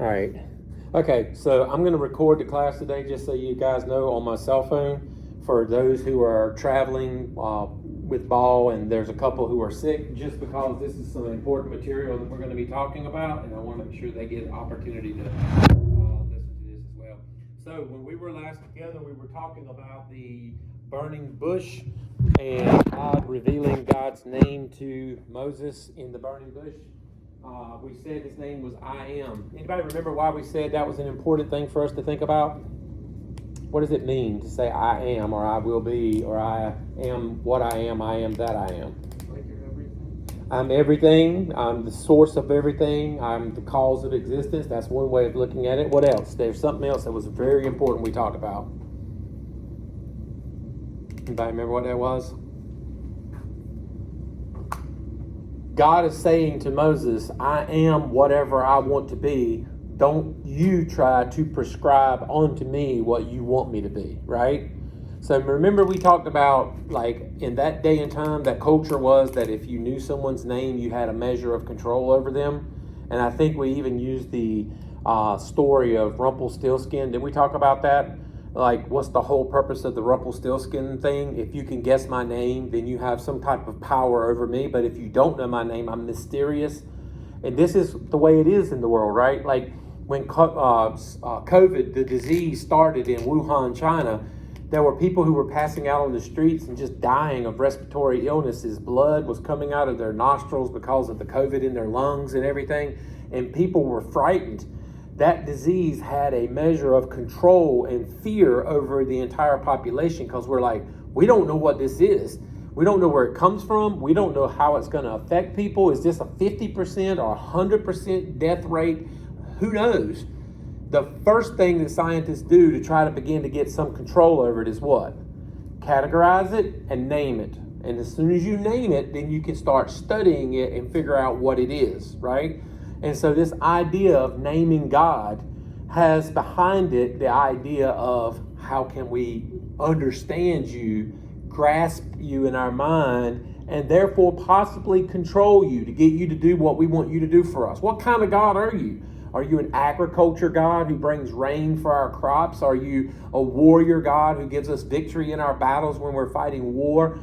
All right. Okay, so I'm going to record the class today just so you guys know on my cell phone for those who are traveling with Ball, and there's a couple who are sick, just because this is some important material that we're going to be talking about, and I want to make sure they get an opportunity to listen to this as well. So when we were last together, we were talking about the burning bush and God revealing God's name to Moses in the burning bush. We said his name was I Am. Anybody remember why we said that was an important thing for us to think about? What does it mean to say I am, or I will be, or I am what I am that I am? Like you're everything. I'm everything. I'm the source of everything. I'm the cause of existence. That's one way of looking at it. What else? There's something else that was very important we talked about. Anybody remember what that was? God is saying to Moses, I am whatever I want to be. Don't you try to prescribe onto me what you want me to be, right? So remember we talked about, like, in that day and time, that culture was that if you knew someone's name, you had a measure of control over them. And I think we even used the story of Rumpelstiltskin. Did we talk about that? Like, what's the whole purpose of the Rumpelstiltskin thing? If you can guess my name, then you have some type of power over me. But if you don't know my name, I'm mysterious. And this is the way it is in the world, right? Like, when COVID, the disease, started in Wuhan, China, there were people who were passing out on the streets and just dying of respiratory illnesses. Blood was coming out of their nostrils because of the COVID in their lungs and everything. And people were frightened. That disease had a measure of control and fear over the entire population, because we're like, we don't know what this is. We don't know where it comes from. We don't know how it's going to affect people. Is this a 50% or 100% death rate? Who knows? The first thing that scientists do to try to begin to get some control over it is what? Categorize it and name it. And as soon as you name it, then you can start studying it and figure out what it is, right? And so this idea of naming God has behind it the idea of how can we understand you, grasp you in our mind, and therefore possibly control you to get you to do what we want you to do for us. What kind of God are you? Are you an agriculture God who brings rain for our crops? Are you a warrior God who gives us victory in our battles when we're fighting war?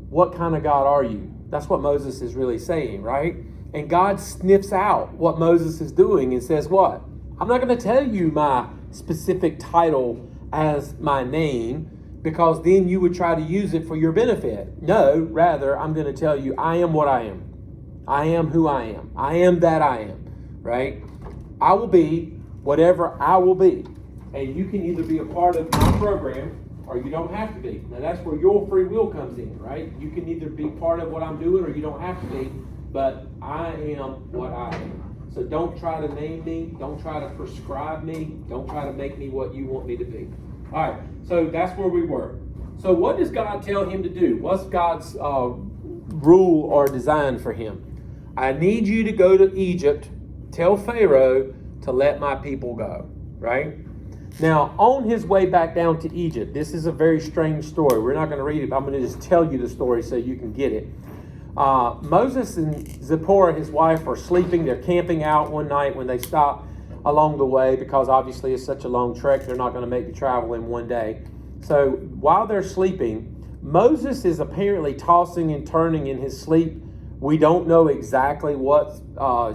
What kind of God are you? That's what Moses is really saying, right? And God sniffs out what Moses is doing and says, what? I'm not going to tell you my specific title as my name, because then you would try to use it for your benefit. No, rather, I'm going to tell you, I am what I am. I am who I am. I am that I am, right? I will be whatever I will be. And you can either be a part of my program or you don't have to be. Now, that's where your free will comes in, right? You can either be part of what I'm doing or you don't have to be. But I am what I am. So don't try to name me. Don't try to prescribe me. Don't try to make me what you want me to be. All right, so that's where we were. So what does God tell him to do? What's God's rule or design for him? I need you to go to Egypt, tell Pharaoh to let my people go, right? Now, on his way back down to Egypt, this is a very strange story. We're not going to read it, but I'm going to just tell you the story so you can get it. Moses and Zipporah, his wife, are sleeping. They're camping out one night when they stop along the way, because obviously it's such a long trek. They're not going to make the travel in one day. So while they're sleeping, Moses is apparently tossing and turning in his sleep. We don't know exactly what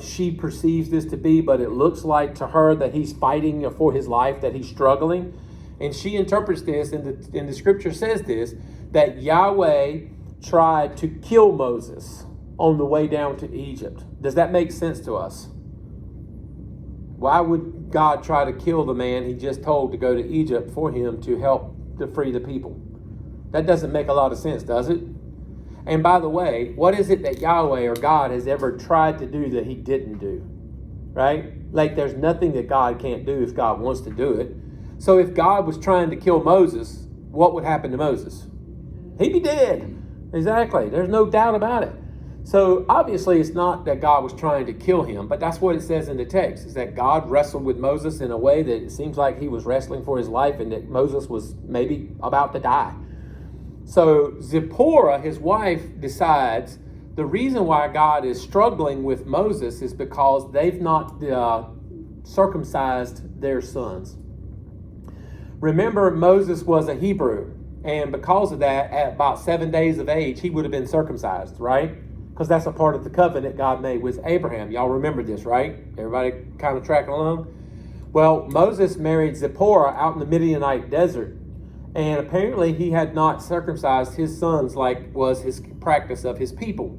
she perceives this to be, but it looks like to her that he's fighting for his life, that he's struggling. And she interprets this, and the scripture says this, that Yahweh tried to kill Moses on the way down to Egypt. Does that make sense to us? Why would God try to kill the man he just told to go to Egypt for him to help to free the people? That doesn't make a lot of sense, does it? And by the way, what is it that Yahweh or God has ever tried to do that he didn't do? Right? Like, there's nothing that God can't do if God wants to do it. So if God was trying to kill Moses, what would happen to Moses? He'd be dead. Exactly. There's no doubt about it. So obviously it's not that God was trying to kill him, but that's what it says in the text, is that God wrestled with Moses in a way that it seems like he was wrestling for his life and that Moses was maybe about to die. So Zipporah, his wife, decides the reason why God is struggling with Moses is because they've not circumcised their sons. Remember, Moses was a Hebrew, and because of that, at about 7 days of age, he would have been circumcised, right? Because that's a part of the covenant God made with Abraham. Y'all remember this, right? Everybody kind of tracking along? Well, Moses married Zipporah out in the Midianite desert, and apparently he had not circumcised his sons like was his practice of his people.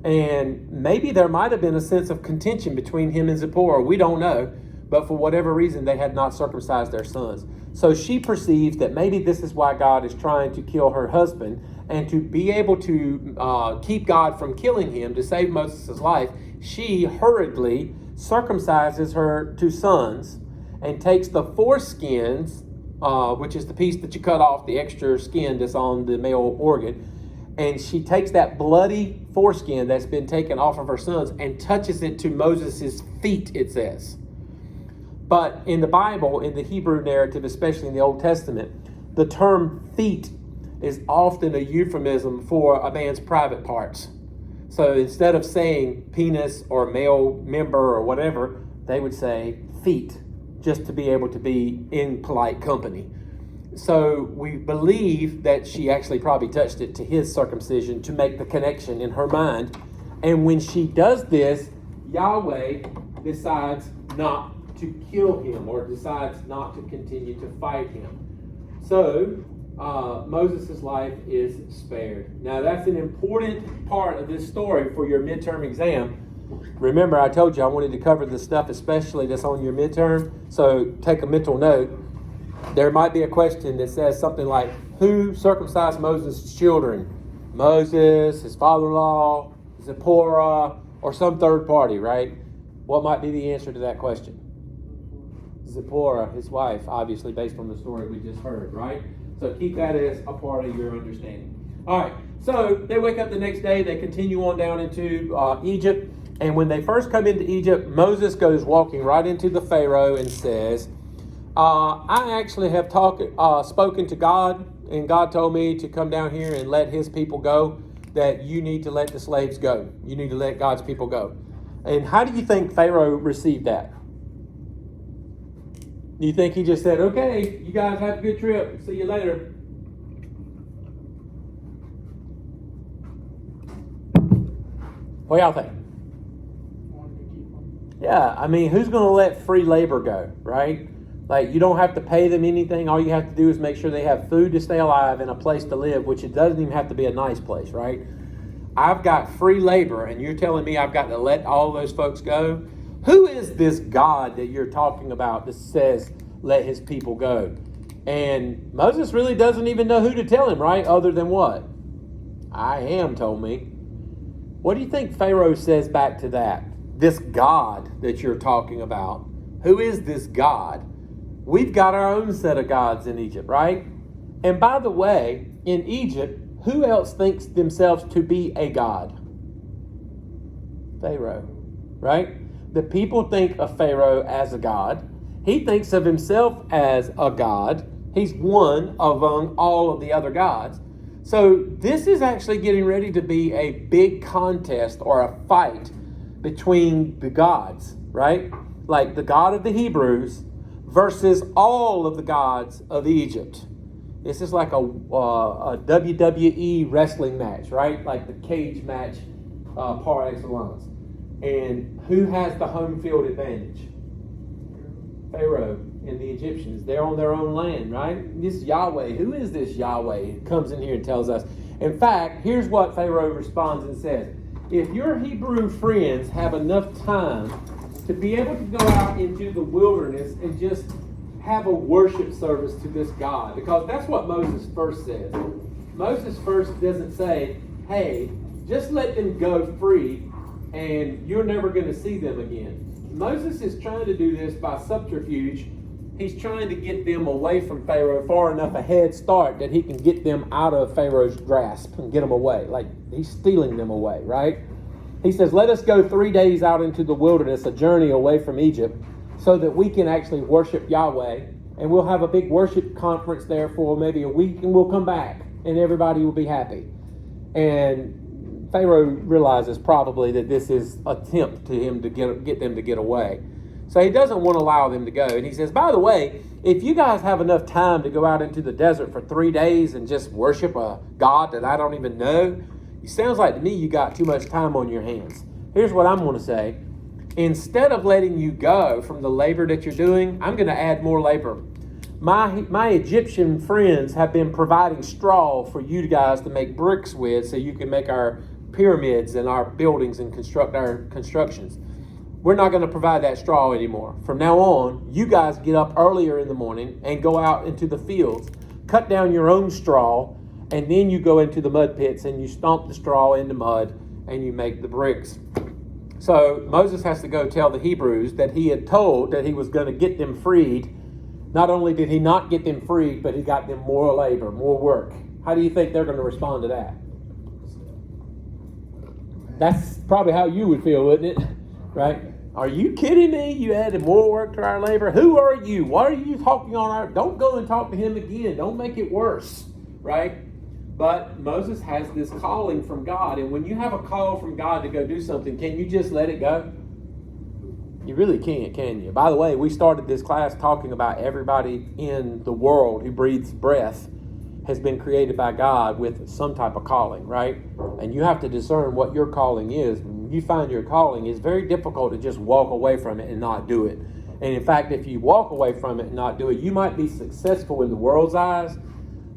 And maybe there might have been a sense of contention between him and Zipporah. We don't know. But for whatever reason, they had not circumcised their sons. So she perceives that maybe this is why God is trying to kill her husband. And to be able to keep God from killing him, to save Moses' life, she hurriedly circumcises her two sons and takes the foreskins, which is the piece that you cut off, the extra skin that's on the male organ, and she takes that bloody foreskin that's been taken off of her sons and touches it to Moses' feet, it says. But in the Bible, in the Hebrew narrative, especially in the Old Testament, the term feet is often a euphemism for a man's private parts. So instead of saying penis or male member or whatever, they would say feet, just to be able to be in polite company. So we believe that she actually probably touched it to his circumcision to make the connection in her mind. And when she does this, Yahweh decides not to kill him, or decides not to continue to fight him. So Moses' life is spared. Now that's an important part of this story for your midterm exam. Remember, I told you I wanted to cover the stuff especially that's on your midterm, so take a mental note. There might be a question that says something like, who circumcised Moses' children? Moses, his father-in-law, Zipporah, or some third party, right? What might be the answer to that question? Zipporah, his wife, obviously based on the story we just heard, right? So keep that as a part of your understanding. All right, so they wake up the next day, they continue on down into Egypt, and when they first come into Egypt, Moses goes walking right into the Pharaoh and says, I actually have spoken to God, and God told me to come down here and let his people go, that you need to let the slaves go. You need to let God's people go. And how do you think Pharaoh received that? Do you think he just said, okay, you guys have a good trip, see you later? What y'all think? Wanted to keep them. Yeah, I mean, who's going to let free labor go, right? Like, you don't have to pay them anything. All you have to do is make sure they have food to stay alive and a place to live, which it doesn't even have to be a nice place, right? I've got free labor, and you're telling me I've got to let all those folks go? Who is this God that you're talking about that says, let his people go? And Moses really doesn't even know who to tell him, right? Other than what? I am told me. What do you think Pharaoh says back to that? This God that you're talking about. Who is this God? We've got our own set of gods in Egypt, right? And by the way, in Egypt, who else thinks themselves to be a god? Pharaoh, right? The people think of Pharaoh as a god. He thinks of himself as a god. He's one among all of the other gods. So this is actually getting ready to be a big contest or a fight between the gods, right? Like the God of the Hebrews versus all of the gods of Egypt. This is like a WWE wrestling match, right? Like the cage match par excellence. And who has the home field advantage? Pharaoh and the Egyptians. They're on their own land, right? This Yahweh. Who is this Yahweh? Comes in here and tells us. In fact, here's what Pharaoh responds and says. If your Hebrew friends have enough time to be able to go out into the wilderness and just have a worship service to this God, because that's what Moses first says. Moses first doesn't say, hey, just let them go free and you're never going to see them again. Moses is trying to do this by subterfuge. He's trying to get them away from Pharaoh far enough a head start that he can get them out of Pharaoh's grasp and get them away. Like he's stealing them away, right? He says, let us go 3 days out into the wilderness, a journey away from Egypt, so that we can actually worship Yahweh. And we'll have a big worship conference there for maybe a week, and we'll come back, and everybody will be happy. And Pharaoh realizes probably that this is an attempt to him to get them to get away. So he doesn't want to allow them to go. And he says, by the way, if you guys have enough time to go out into the desert for 3 days and just worship a God that I don't even know, it sounds like to me you got too much time on your hands. Here's what I'm going to say. Instead of letting you go from the labor that you're doing, I'm going to add more labor. My Egyptian friends have been providing straw for you guys to make bricks with so you can make our pyramids and our buildings and construct our constructions. We're not going to provide that straw anymore. From now on, you guys get up earlier in the morning and go out into the fields, cut down your own straw, and then you go into the mud pits and you stomp the straw in the mud and you make the bricks. So Moses has to go tell the Hebrews that he had told that he was going to get them freed. Not only did he not get them freed, but he got them more labor, more work. How do you think they're going to respond to that? That's probably how you would feel, wouldn't it? Right? Are you kidding me? You added more work to our labor? Who are you? Why are you talking on our... Don't go and talk to him again. Don't make it worse. Right? But Moses has this calling from God. And when you have a call from God to go do something, can you just let it go? You really can't, can you? By the way, we started this class talking about everybody in the world who breathes breath has been created by God with some type of calling, right? And you have to discern what your calling is. When you find your calling, it's very difficult to just walk away from it and not do it. And in fact, if you walk away from it and not do it, you might be successful in the world's eyes,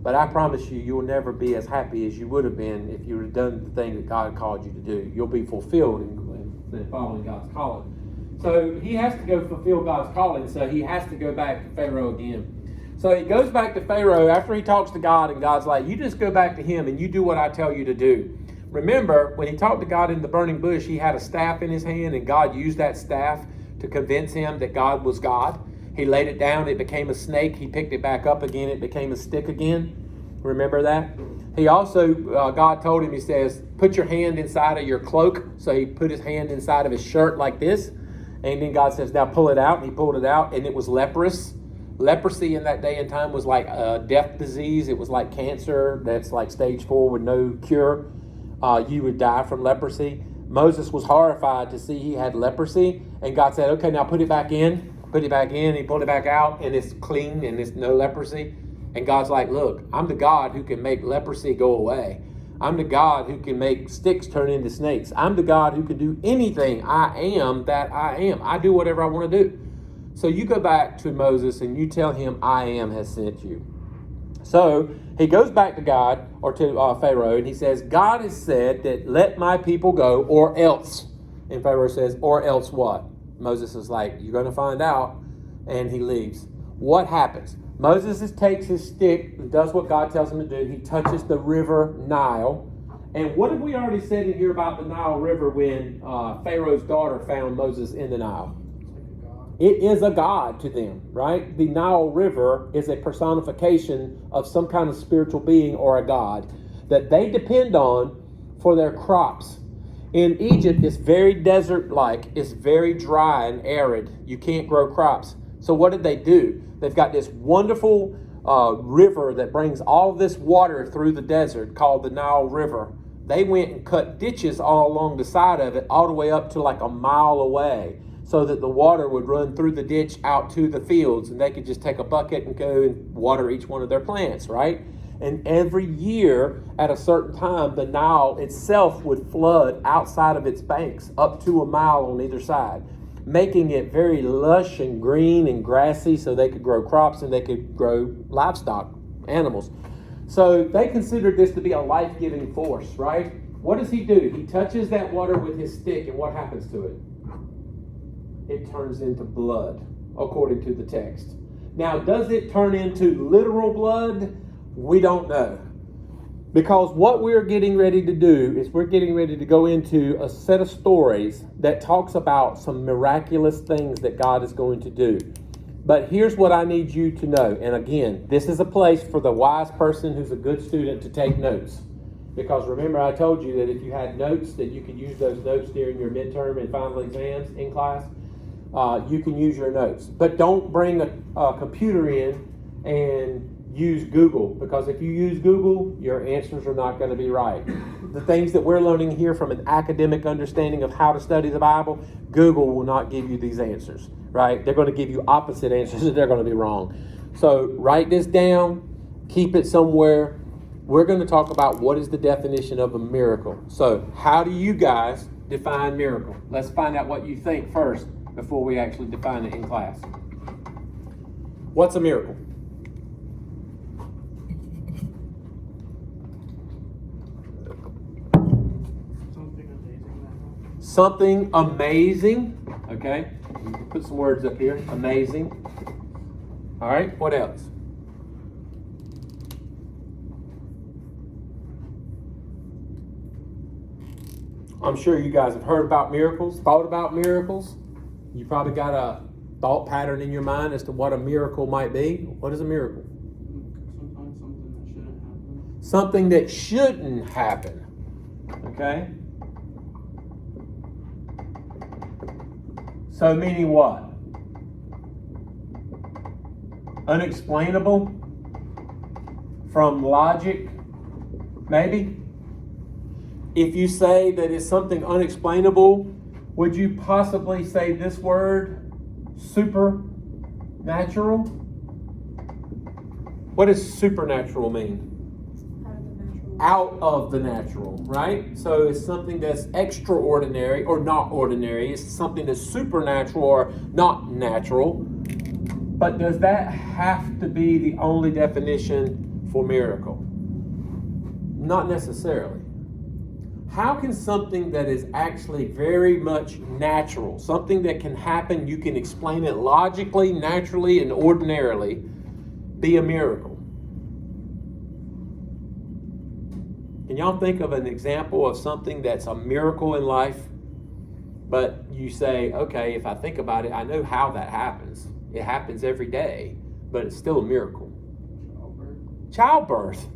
but I promise you, you'll never be as happy as you would have been if you would have done the thing that God called you to do. You'll be fulfilled in following God's calling. So he has to go fulfill God's calling, so he has to go back to Pharaoh again. So he goes back to Pharaoh after he talks to God, and God's like, you just go back to him and you do what I tell you to do. Remember, when he talked to God in the burning bush, he had a staff in his hand, and God used that staff to convince him that God was God. He laid it down, it became a snake. He picked it back up again, it became a stick again. Remember that? He also, God told him, he says, put your hand inside of your cloak. So he put his hand inside of his shirt like this. And then God says, now pull it out. And he pulled it out, and it was leprous. Leprosy in that day and time was like a death disease. It was like cancer that's like stage 4 with no cure. You would die from leprosy. Moses was horrified to see he had leprosy. And God said, okay, now put it back in. Put it back in. He pulled it back out, and it's clean and it's no leprosy. And God's like, look, I'm the God who can make leprosy go away. I'm the God who can make sticks turn into snakes. I'm the God who can do anything. I am that I am. I do whatever I want to do. So you go back to Moses and you tell him, I am has sent you. So he goes back to God, or to Pharaoh, and he says, God has said that let my people go, or else. And Pharaoh says, or else what? Moses is like, you're going to find out. And he leaves. What happens? Moses takes his stick and does what God tells him to do. He touches the river Nile. And what have we already said in here about the Nile River when Pharaoh's daughter found Moses in the Nile? It is a god to them, right? The Nile River is a personification of some kind of spiritual being or a god that they depend on for their crops. In Egypt, it's very desert-like. It's very dry and arid. You can't grow crops. So what did they do? They've got this wonderful river that brings all this water through the desert called the Nile River. They went and cut ditches all along the side of it, all the way up to like a mile away, so that the water would run through the ditch out to the fields, and they could just take a bucket and go and water each one of their plants, right? And every year at a certain time, the Nile itself would flood outside of its banks up to a mile on either side, making it very lush and green and grassy so they could grow crops and they could grow livestock, animals. So they considered this to be a life-giving force, right? What does he do? He touches that water with his stick, and what happens to it? It turns into blood, according to the text. Now, does it turn into literal blood? We don't know. Because what we're getting ready to do is we're getting ready to go into a set of stories that talks about some miraculous things that God is going to do. But here's what I need you to know. And again, this is a place for the wise person who's a good student to take notes. Because remember, I told you that if you had notes, that you could use those notes during your midterm and final exams in class. You can use your notes. But don't bring a computer in and use Google, because if you use Google, your answers are not going to be right. The things that we're learning here from an academic understanding of how to study the Bible, Google will not give you these answers, right? They're going to give you opposite answers and they're going to be wrong. So write this down, keep it somewhere. We're going to talk about what is the definition of a miracle. So how do you guys define miracle? Let's find out what you think first before we actually define it in class. What's a miracle? Something amazing. Okay. Put some words up here. Amazing. All right. What else? I'm sure you guys have heard about miracles, thought about miracles. You probably got a thought pattern in your mind as to what a miracle might be. What is a miracle? Sometimes Something that shouldn't happen. Okay? So meaning what? Unexplainable? From logic? Maybe? If you say that it's something unexplainable, would you possibly say this word? Supernatural? What does supernatural mean? Out of the natural, right? So it's something that's extraordinary or not ordinary. It's something that's supernatural or not natural. But does that have to be the only definition for miracle? Not necessarily. How can something that is actually very much natural, something that can happen, you can explain it logically, naturally, and ordinarily, be a miracle? Can y'all think of an example of something that's a miracle in life, but you say, okay, if I think about it, I know how that happens. It happens every day, but it's still a miracle. Childbirth.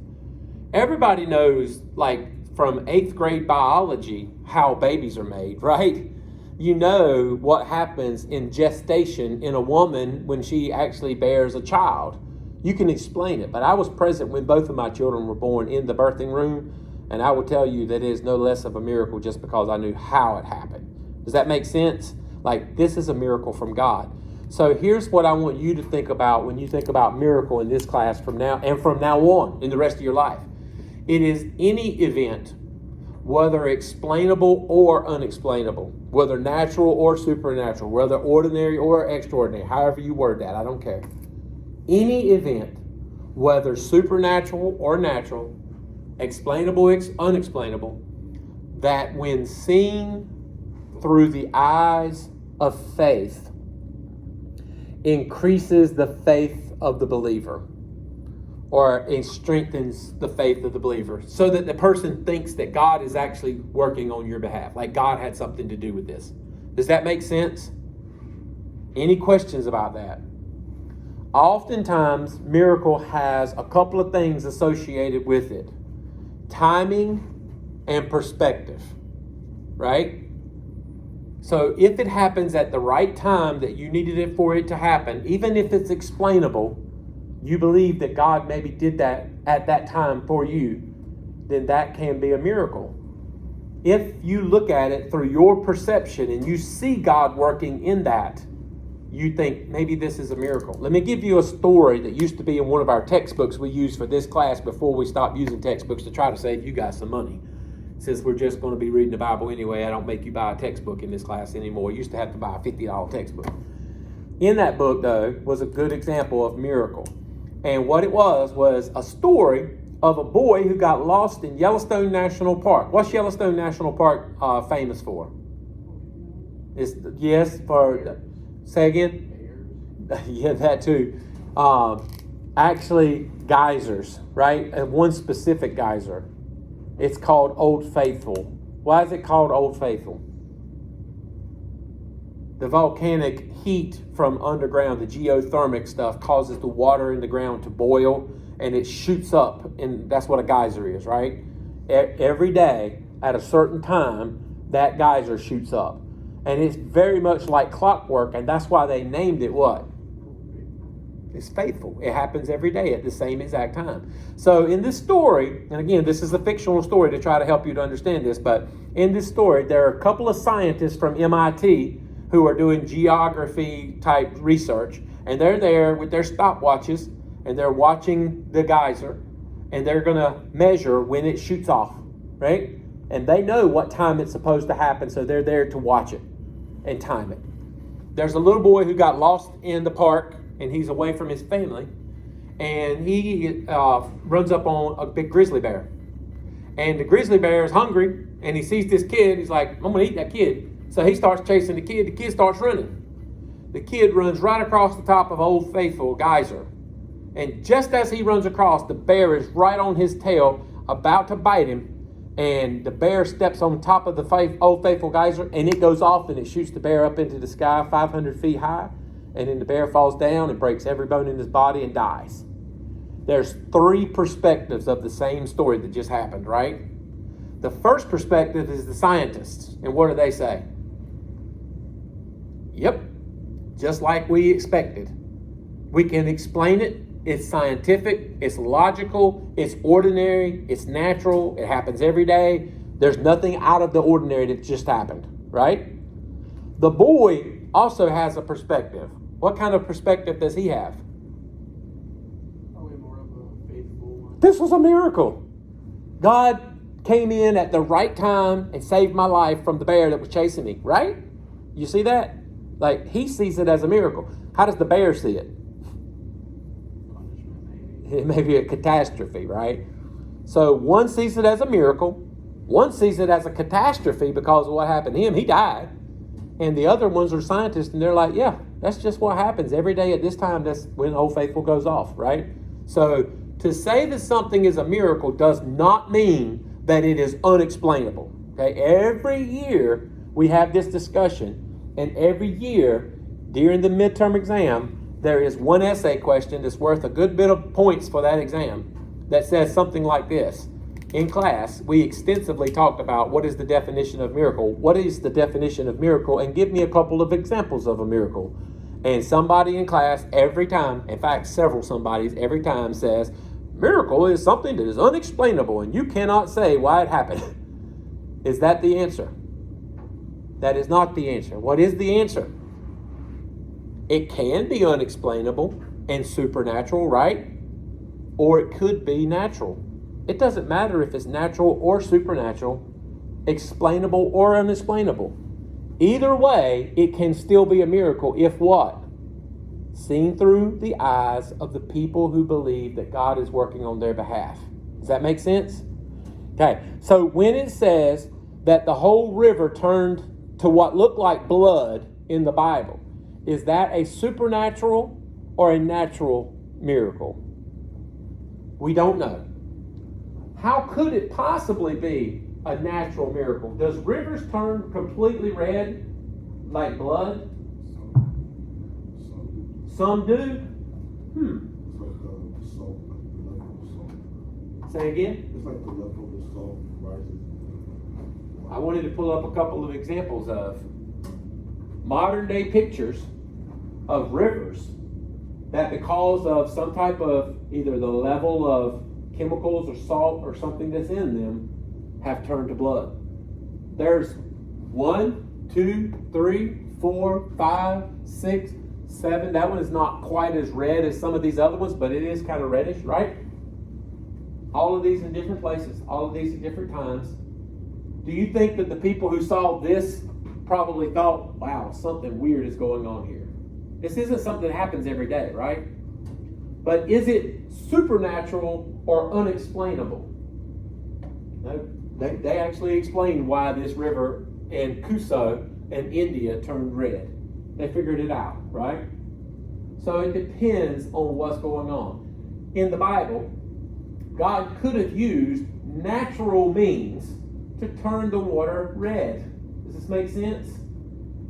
Everybody knows, like, from 8th grade biology, how babies are made, right? You know what happens in gestation in a woman when she actually bears a child. You can explain it, but I was present when both of my children were born in the birthing room, and I will tell you that it is no less of a miracle just because I knew how it happened. Does that make sense? Like, this is a miracle from God. So here's what I want you to think about when you think about miracle in this class from now on in the rest of your life. It is any event, whether explainable or unexplainable, whether natural or supernatural, whether ordinary or extraordinary, however you word that, I don't care. Any event, whether supernatural or natural, explainable, unexplainable, that when seen through the eyes of faith, increases the faith of the believer, or it strengthens the faith of the believer, so that the person thinks that God is actually working on your behalf, like God had something to do with this. Does that make sense? Any questions about that? Oftentimes, miracle has a couple of things associated with it. Timing and perspective, right? So if it happens at the right time that you needed it for it to happen, even if it's explainable, you believe that God maybe did that at that time for you, then that can be a miracle. If you look at it through your perception and you see God working in that, you think maybe this is a miracle. Let me give you a story that used to be in one of our textbooks we used for this class before we stopped using textbooks to try to save you guys some money. Since we're just going to be reading the Bible anyway, I don't make you buy a textbook in this class anymore. You used to have to buy a $50 textbook. In that book, though, was a good example of miracle. And what it was a story of a boy who got lost in Yellowstone National Park. What's Yellowstone National Park famous for? Say again? Yeah, that too. Actually, geysers, right? And one specific geyser. It's called Old Faithful. Why is it called Old Faithful? The volcanic heat from underground, the geothermic stuff, causes the water in the ground to boil, and it shoots up, and that's what a geyser is, right? Every day, at a certain time, that geyser shoots up. And it's very much like clockwork, and that's why they named it what? is faithful. It happens every day at the same exact time. So in this story, and again, this is a fictional story to try to help you to understand this, but in this story, there are a couple of scientists from MIT who are doing geography type research, and they're there with their stopwatches, and they're watching the geyser, and they're going to measure when it shoots off, right? And they know what time it's supposed to happen, so they're there to watch it and time it. There's a little boy who got lost in the park, and he's away from his family, and he runs up on a big grizzly bear. And the grizzly bear is hungry, and he sees this kid. He's like, I'm going to eat that kid. So he starts chasing the kid. The kid starts running. The kid runs right across the top of Old Faithful geyser. And just as he runs across, the bear is right on his tail, about to bite him. And the bear steps on top of the Old Faithful geyser, and it goes off, and it shoots the bear up into the sky 500 feet high. And then the bear falls down and breaks every bone in his body and dies. There's 3 perspectives of the same story that just happened, right? The first perspective is the scientists. And what do they say? Yep, just like we expected. We can explain it. It's scientific, it's logical, it's ordinary, it's natural, it happens every day. There's nothing out of the ordinary that just happened, right? The boy also has a perspective. What kind of perspective does he have? Probably more of a faithful one. This was a miracle. God came in at the right time and saved my life from the bear that was chasing me, right? You see that? Like, he sees it as a miracle. How does the bear see it? It may be a catastrophe, right? So one sees it as a miracle. One sees it as a catastrophe because of what happened to him. He died. And the other ones are scientists, and they're like, yeah, that's just what happens every day at this time. That's when Old Faithful goes off, right? So to say that something is a miracle does not mean that it is unexplainable. Okay? Every year we have this discussion, and every year during the midterm exam, there is one essay question that's worth a good bit of points for that exam that says something like this. In class, we extensively talked about what is the definition of miracle. What is the definition of miracle? And give me a couple of examples of a miracle. And somebody in class every time, in fact, several somebodies every time says, miracle is something that is unexplainable and you cannot say why it happened. Is that the answer? That is not the answer. What is the answer? It can be unexplainable and supernatural, right? Or it could be natural. It doesn't matter if it's natural or supernatural, explainable or unexplainable. Either way, it can still be a miracle if what? Seen through the eyes of the people who believe that God is working on their behalf. Does that make sense? Okay, so when it says that the whole river turned to what looked like blood in the Bible, is that a supernatural or a natural miracle? We don't know. How could it possibly be a natural miracle? Does rivers turn completely red like blood? Some do. Say again? It's like the leftover salt rises. I wanted to pull up a couple of examples of modern day pictures of rivers that, because of some type of either the level of chemicals or salt or something that's in them, have turned to blood. There's 1, 2, 3, 4, 5, 6, 7. That one is not quite as red as some of these other ones, but it is kind of reddish, right? All of these in different places, all of these at different times. Do you think that the people who saw this probably thought, wow, something weird is going on here? This isn't something that happens every day, right? But is it supernatural or unexplainable? No, they actually explained why this river in Kuso in India turned red. They figured it out, right? So it depends on what's going on. In the Bible, God could have used natural means to turn the water red. Does this make sense?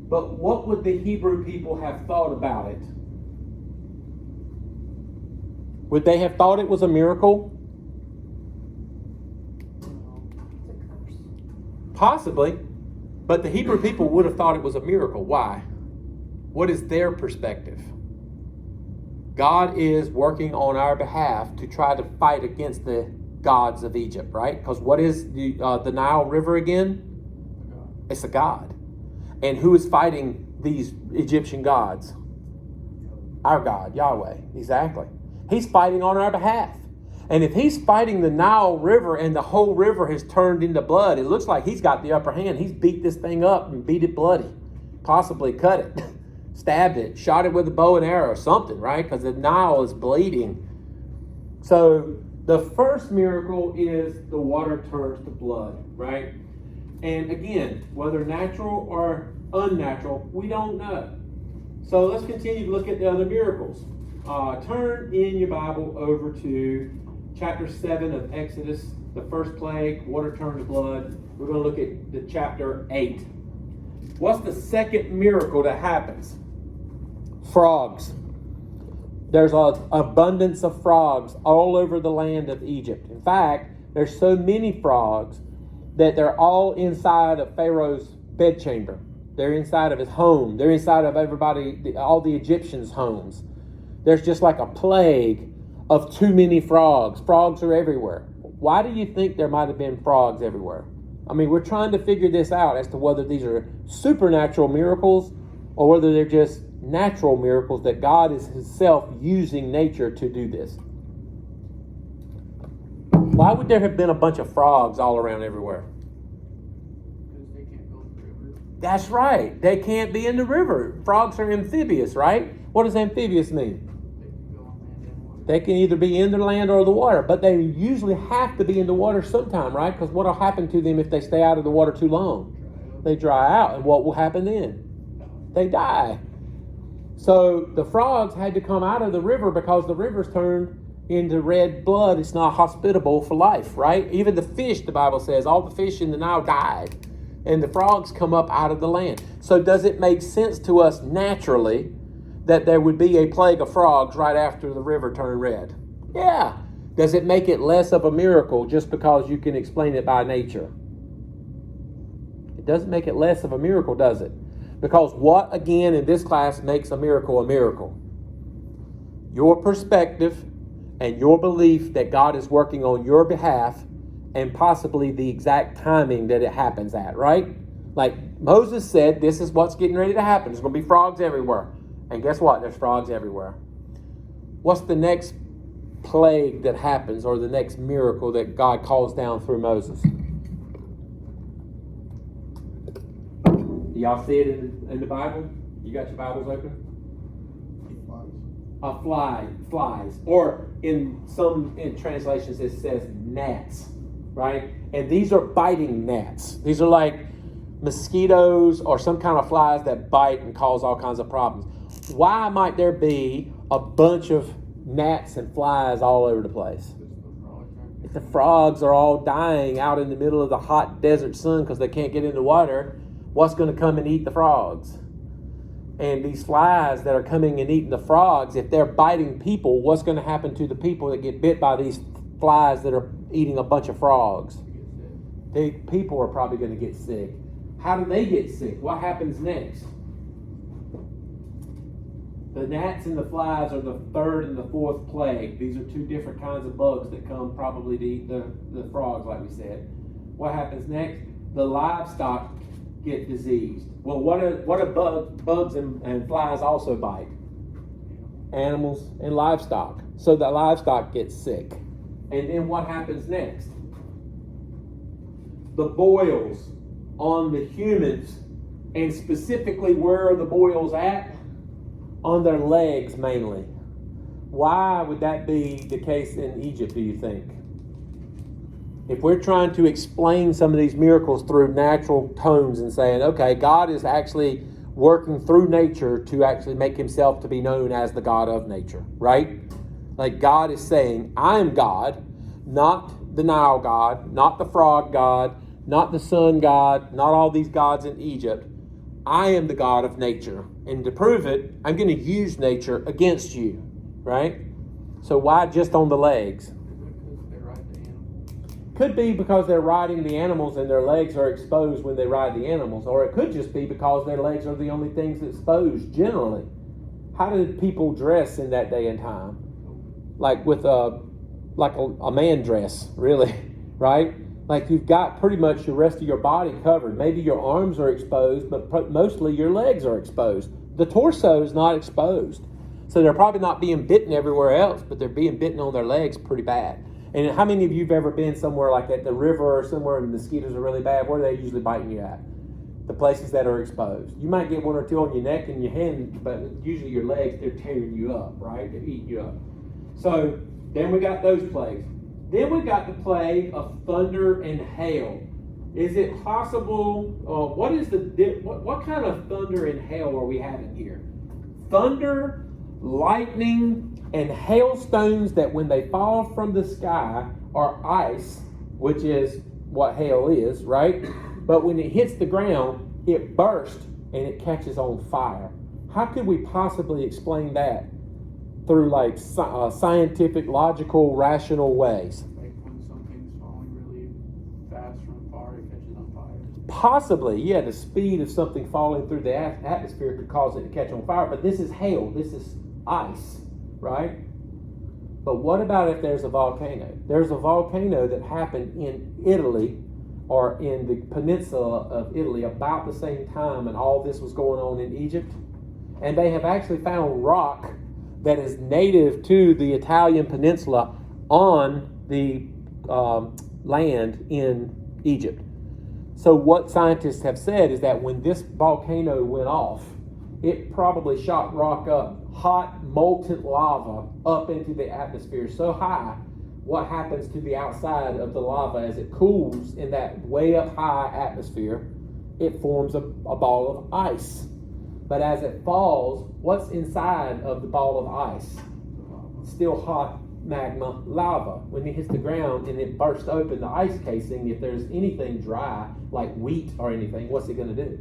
But what would the Hebrew people have thought about it? Would they have thought it was a miracle? Possibly. But the Hebrew people would have thought it was a miracle. Why? What is their perspective? God is working on our behalf to try to fight against the gods of Egypt, right? Because what is the Nile River again? It's a god. And who is fighting these Egyptian gods? Our God, Yahweh. Exactly. He's fighting on our behalf. And if he's fighting the Nile River and the whole river has turned into blood, it looks like he's got the upper hand. He's beat this thing up and beat it bloody. Possibly cut it, stabbed it, shot it with a bow and arrow or something, right? Because the Nile is bleeding. So the first miracle is the water turns to blood, right? And again, whether natural or unnatural, we don't know. So let's continue to look at the other miracles. Turn in your Bible over to chapter 7 of Exodus, the first plague, water turned to blood. We're going to look at the chapter 8. What's the second miracle that happens? Frogs. There's an abundance of frogs all over the land of Egypt. In fact, there's so many frogs that they're all inside of Pharaoh's bedchamber. They're inside of his home. They're inside of all the Egyptians' homes. There's just like a plague of too many frogs. Frogs are everywhere. Why do you think there might have been frogs everywhere? I mean, we're trying to figure this out as to whether these are supernatural miracles or whether they're just natural miracles that God is himself using nature to do this. Why would there have been a bunch of frogs all around everywhere? Because they can't go in the river. That's right. They can't be in the river. Frogs are amphibious, right? What does amphibious mean? They can go on land and water. They can either be in the land or the water, but they usually have to be in the water sometime, right? Because what will happen to them if they stay out of the water too long? They dry out, and what will happen then? They die. So the frogs had to come out of the river because the river's turned into red blood. It's not hospitable for life, right? Even the fish, the Bible says, all the fish in the Nile died, and the frogs come up out of the land. So does it make sense to us naturally that there would be a plague of frogs right after the river turned red? Yeah. Does it make it less of a miracle just because you can explain it by nature? It doesn't make it less of a miracle, does it? Because what, again, in this class makes a miracle a miracle? Your perspective and your belief that God is working on your behalf and possibly the exact timing that it happens at, right? Like Moses said, this is what's getting ready to happen. There's going to be frogs everywhere. And guess what? There's frogs everywhere. What's the next plague that happens or the next miracle that God calls down through Moses? Do y'all see it in the Bible? You got your Bibles open? Flies. Or in some translations it says gnats, right? And these are biting gnats. These are like mosquitoes or some kind of flies that bite and cause all kinds of problems. Why might there be a bunch of gnats and flies all over the place? If the frogs are all dying out in the middle of the hot desert sun because they can't get in the water, what's going to come and eat the frogs? And these flies that are coming and eating the frogs, if they're biting people, what's going to happen to the people that get bit by these flies that are eating a bunch of frogs? People are probably going to get sick. How do they get sick? What happens next? The gnats and the flies are the third and the fourth plague. These are two different kinds of bugs that come probably to eat the frogs, like we said. What happens next? The livestock get diseased. Well, what are bugs and flies also bite? Animals and livestock. So the livestock gets sick. And then what happens next? The boils on the humans, and specifically where are the boils at? On their legs mainly. Why would that be the case in Egypt, do you think? If we're trying to explain some of these miracles through natural tones and saying, okay, God is actually working through nature to actually make himself to be known as the God of nature, right? Like God is saying, I am God, not the Nile God, not the frog God, not the sun God, not all these gods in Egypt. I am the God of nature. And to prove it, I'm going to use nature against you, right? So why just on the legs? Could be because they're riding the animals and their legs are exposed when they ride the animals. Or it could just be because their legs are the only things exposed generally. how did people dress in that day and time? Like with a man dress, really, right? Like you've got pretty much the rest of your body covered. Maybe your arms are exposed, but mostly your legs are exposed. The torso is not exposed. So they're probably not being bitten everywhere else, but they're being bitten on their legs pretty bad. And how many of you have ever been somewhere like at the river or somewhere and the mosquitoes are really bad? Where are they usually biting you at? The places that are exposed. You might get one or two on your neck and your hand, but usually your legs, they're tearing you up, right? They're eating you up. So then we got those plagues. Then we got the plague of thunder and hail. Is it possible? What kind of thunder and hail are we having here? Thunder, lightning, and hailstones that when they fall from the sky are ice, which is what hail is, right? But when it hits the ground, it bursts and it catches on fire. How could we possibly explain that through like scientific, logical, rational ways? Like when something's falling really fast from far, it catches on fire. Possibly, yeah, the speed of something falling through the atmosphere could cause it to catch on fire, but this is hail, this is ice, right? But what about if there's a volcano? There's a volcano that happened in Italy or in the peninsula of Italy about the same time, and all this was going on in Egypt. And they have actually found rock that is native to the Italian peninsula on the land in Egypt. So what scientists have said is that when this volcano went off, it probably shot rock up, hot molten lava up into the atmosphere so high. What happens to the outside of the lava as it cools in that way up high atmosphere? It forms a ball of ice. But as it falls, what's inside of the ball of ice? Still hot magma lava. When it hits the ground and it bursts open the ice casing, if there's anything dry, like wheat or anything, what's it going to do?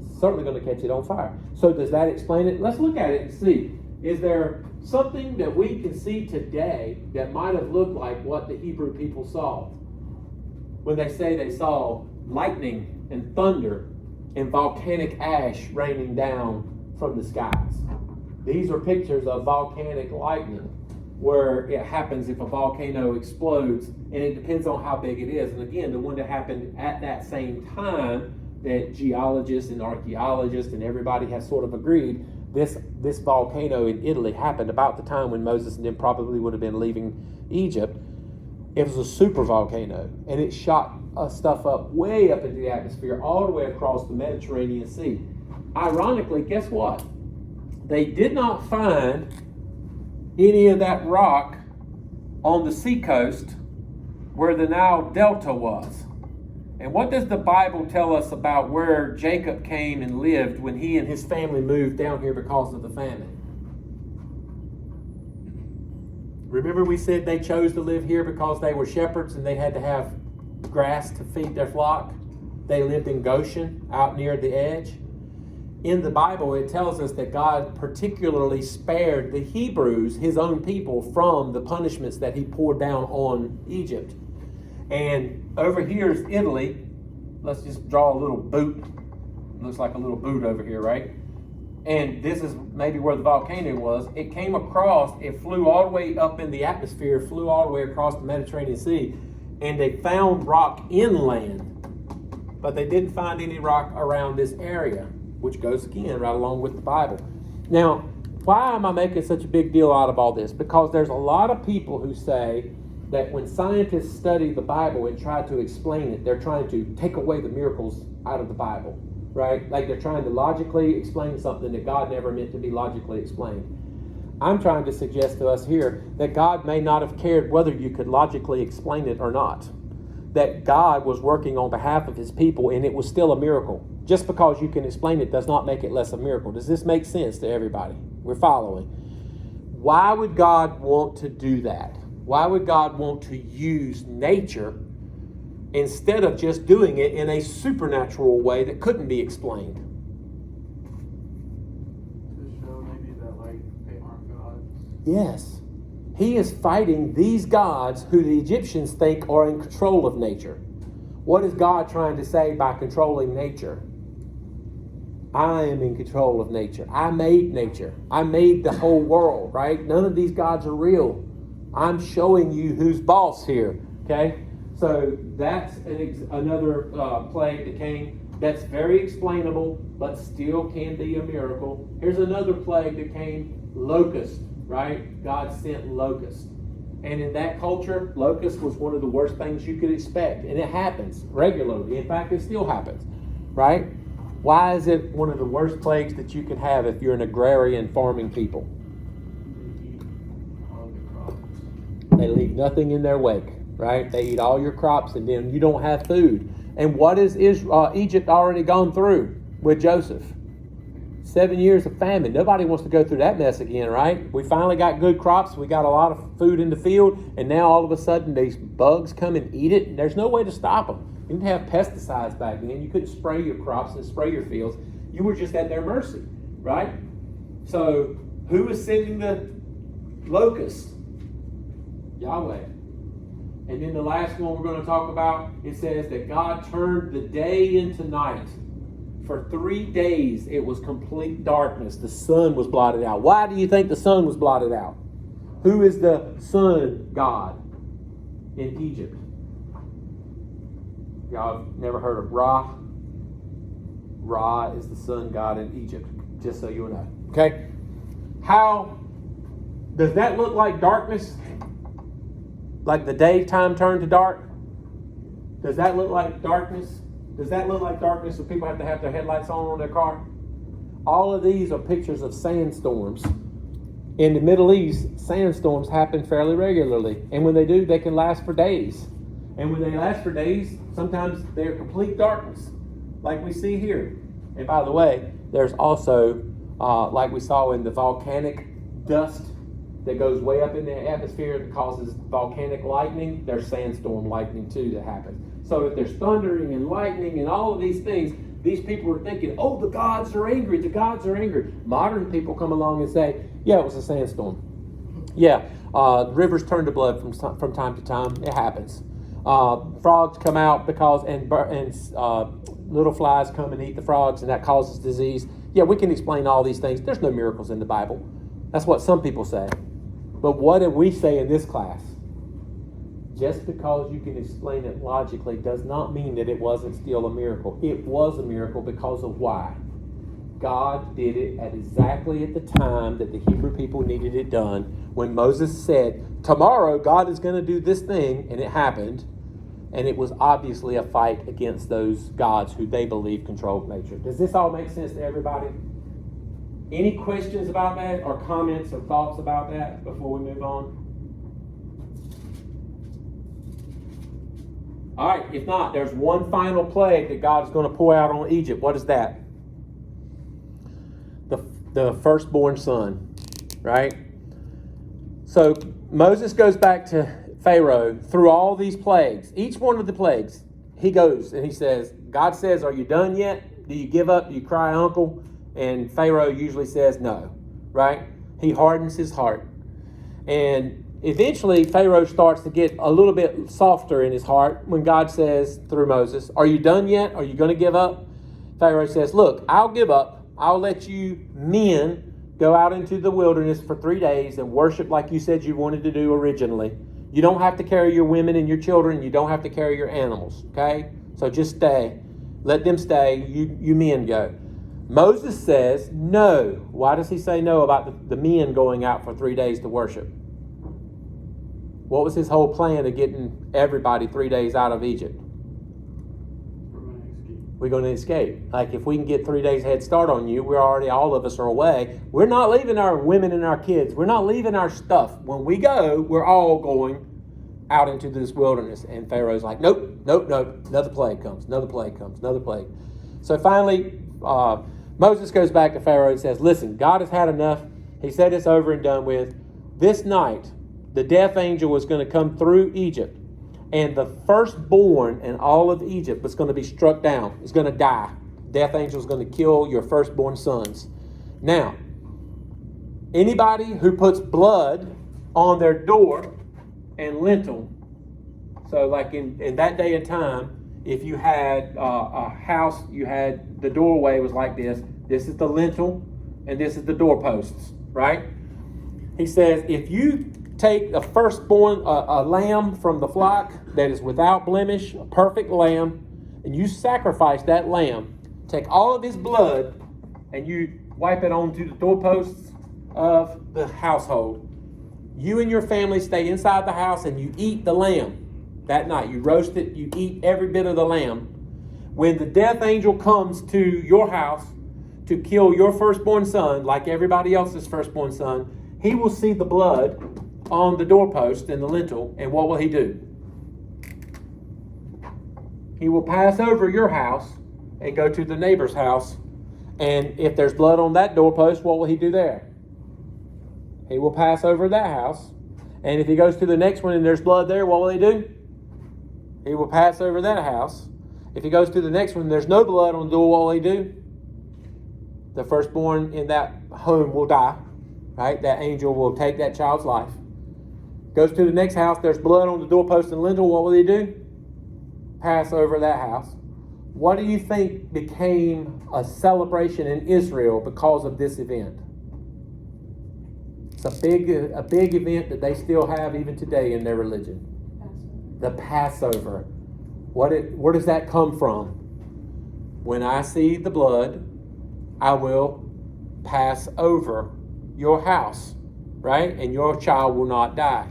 It's certainly going to catch it on fire. So does that explain it? Let's look at it and see. Is there something that we can see today that might have looked like what the Hebrew people saw when they say they saw lightning and thunder and volcanic ash raining down from the skies? These are pictures of volcanic lightning, where it happens if a volcano explodes, and it depends on how big it is. And again, the one that happened at that same time that geologists and archaeologists and everybody has sort of agreed, this volcano in Italy happened about the time when Moses and them probably would have been leaving Egypt. It was a super volcano, and it shot stuff up way up into the atmosphere, all the way across the Mediterranean Sea. Ironically, guess what? They did not find any of that rock on the seacoast where the Nile Delta was. And what does the Bible tell us about where Jacob came and lived when he and his family moved down here because of the famine? Remember we said they chose to live here because they were shepherds and they had to have grass to feed their flock? They lived in Goshen, out near the edge. In the Bible, it tells us that God particularly spared the Hebrews, his own people, from the punishments that he poured down on Egypt. And over here is Italy. Let's just draw a little boot. Looks like a little boot over here, right? And this is maybe where the volcano was. It came across, it flew all the way up in the atmosphere, flew all the way across the Mediterranean Sea, and they found rock inland. But they didn't find any rock around this area, which goes again right along with the Bible. Now, why am I making such a big deal out of all this? Because there's a lot of people who say that when scientists study the Bible and try to explain it, they're trying to take away the miracles out of the Bible, right? Like they're trying to logically explain something that God never meant to be logically explained. I'm trying to suggest to us here that God may not have cared whether you could logically explain it or not. That God was working on behalf of his people and it was still a miracle. Just because you can explain it does not make it less a miracle. Does this make sense to everybody? We're following. Why would God want to do that? Why would God want to use nature instead of just doing it in a supernatural way that couldn't be explained? To show maybe that like they aren't gods. Yes. He is fighting these gods who the Egyptians think are in control of nature. What is God trying to say by controlling nature? I am in control of nature. I made nature. I made the whole world, right? None of these gods are real. I'm showing you who's boss here, okay? So that's another plague that came. That's very explainable, but still can be a miracle. Here's another plague that came, locust, right? God sent locust. And in that culture, locust was one of the worst things you could expect. And it happens regularly. In fact, it still happens, right? Why is it one of the worst plagues that you can have if you're an agrarian farming people? They eat all the crops. They leave nothing in their wake, right? They eat all your crops and then you don't have food. And what is Egypt already gone through with Joseph? 7 years of famine. Nobody wants to go through that mess again, right? We finally got good crops. We got a lot of food in the field. And now all of a sudden these bugs come and eat it. And there's no way to stop them. You didn't have pesticides back then. You couldn't spray your crops and spray your fields. You were just at their mercy, right? So who is sending the locusts? Yahweh. And then the last one we're going to talk about, it says that God turned the day into night. For 3 days, it was complete darkness. The sun was blotted out. Why do you think the sun was blotted out? Who is the sun god in Egypt? Y'all have never heard of Ra? Ra is the sun god in Egypt, just so you know. Okay? How does that look like darkness? Like the daytime turned to dark? Does that look like darkness? Does that look like darkness when people have to have their headlights on their car? All of these are pictures of sandstorms. In the Middle East, sandstorms happen fairly regularly. And when they do, they can last for days. And when they last for days, sometimes they're complete darkness, like we see here. And by the way, there's also, like we saw in the volcanic dust that goes way up in the atmosphere that causes volcanic lightning, there's sandstorm lightning too that happens. So if there's thundering and lightning and all of these things, these people are thinking, oh, the gods are angry, the gods are angry. Modern people come along and say, yeah, it was a sandstorm. Yeah, rivers turn to blood from time to time. It happens. Frogs come out because, and little flies come and eat the frogs, and that causes disease. Yeah, we can explain all these things. There's no miracles in the Bible. That's what some people say. But what do we say in this class? Just because you can explain it logically does not mean that it wasn't still a miracle. It was a miracle because of why? God did it exactly at the time that the Hebrew people needed it done. When Moses said, tomorrow God is going to do this thing, and it happened. And it was obviously a fight against those gods who they believe controlled nature. Does this all make sense to everybody? Any questions about that or comments or thoughts about that before we move on? All right, if not, there's one final plague that God is going to pour out on Egypt. What is that? The firstborn son, right? So Moses goes back to Pharaoh through all these plagues. Each one of the plagues, he goes and he says, God says, are you done yet? Do you give up? Do you cry uncle? And Pharaoh usually says no, right? He hardens his heart. And eventually Pharaoh starts to get a little bit softer in his heart when God says through Moses, are you done yet? Are you going to give up? Pharaoh says, look, I'll give up. I'll let you men go out into the wilderness for 3 days and worship like you said you wanted to do originally. You don't have to carry your women and your children. You don't have to carry your animals, okay? So just stay. Let them stay. You men go. Moses says no. Why does he say no about the men going out for 3 days to worship? What was his whole plan of getting everybody 3 days out of Egypt? We're going to escape. Like if we can get 3 days head start on you, we're already, all of us are away. We're not leaving our women and our kids. We're not leaving our stuff. When we go, we're all going out into this wilderness. And Pharaoh's like, nope. Another plague comes. So finally, Moses goes back to Pharaoh and says, listen, God has had enough. He said it's over and done with. This night, the death angel was going to come through Egypt. And the firstborn in all of Egypt was going to be struck down. It's going to die. Death angel is going to kill your firstborn sons. Now, anybody who puts blood on their door and lintel, so like in that day and time, if you had a house, you had the doorway was like this, This is the lintel, and this is the doorposts, right? He says, if you take a firstborn, a lamb from the flock that is without blemish, a perfect lamb, and you sacrifice that lamb, take all of his blood, and you wipe it onto the doorposts of the household. You and your family stay inside the house and you eat the lamb that night. You roast it, you eat every bit of the lamb. When the death angel comes to your house to kill your firstborn son, like everybody else's firstborn son, he will see the blood on the doorpost and the lintel, and what will he do? He will pass over your house and go to the neighbor's house, and if there's blood on that doorpost, what will he do there? He will pass over that house, and if he goes to the next one and there's blood there, what will he do? He will pass over that house. If he goes to the next one and there's no blood on the door, what will he do? The firstborn in that home will die, right? That angel will take that child's life. Goes to the next house, there's blood on the doorpost and lintel, what will he do? Pass over that house. What do you think became a celebration in Israel because of this event? It's a big event that they still have even today in their religion. The Passover. Where does that come from? When I see the blood, I will pass over your house, right? And your child will not die.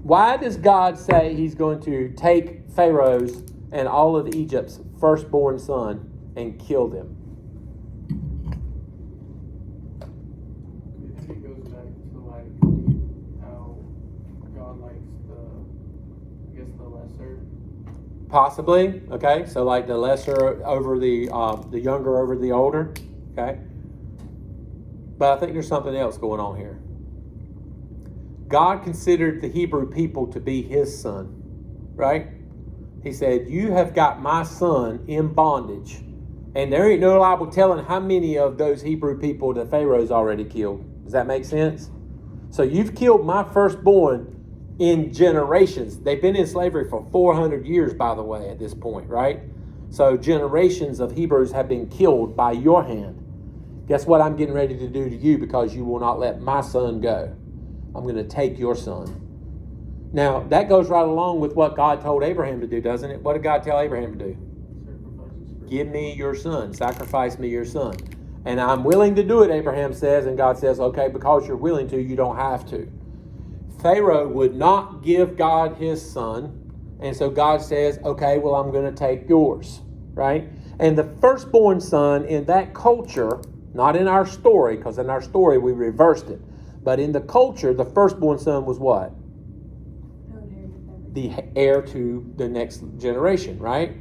Why does God say he's going to take Pharaoh's and all of Egypt's firstborn son and kill them? I think it goes back to like how God likes the lesser. Possibly, okay. So like the lesser over the younger over the older, okay. But I think there's something else going on here. God considered the Hebrew people to be his son, right? He said, you have got my son in bondage. And there ain't no liable telling how many of those Hebrew people that Pharaoh's already killed. Does that make sense? So you've killed my firstborn in generations. They've been in slavery for 400 years, by the way, at this point, right? So generations of Hebrews have been killed by your hand. Guess what I'm getting ready to do to you because you will not let my son go? I'm going to take your son. Now, that goes right along with what God told Abraham to do, doesn't it? What did God tell Abraham to do? Give me your son. Sacrifice me your son. And I'm willing to do it, Abraham says. And God says, okay, because you're willing to, you don't have to. Pharaoh would not give God his son. And so God says, okay, well, I'm going to take yours, right? And the firstborn son in that culture, not in our story, because in our story we reversed it. But in the culture, the firstborn son was what? The heir to the next generation, right?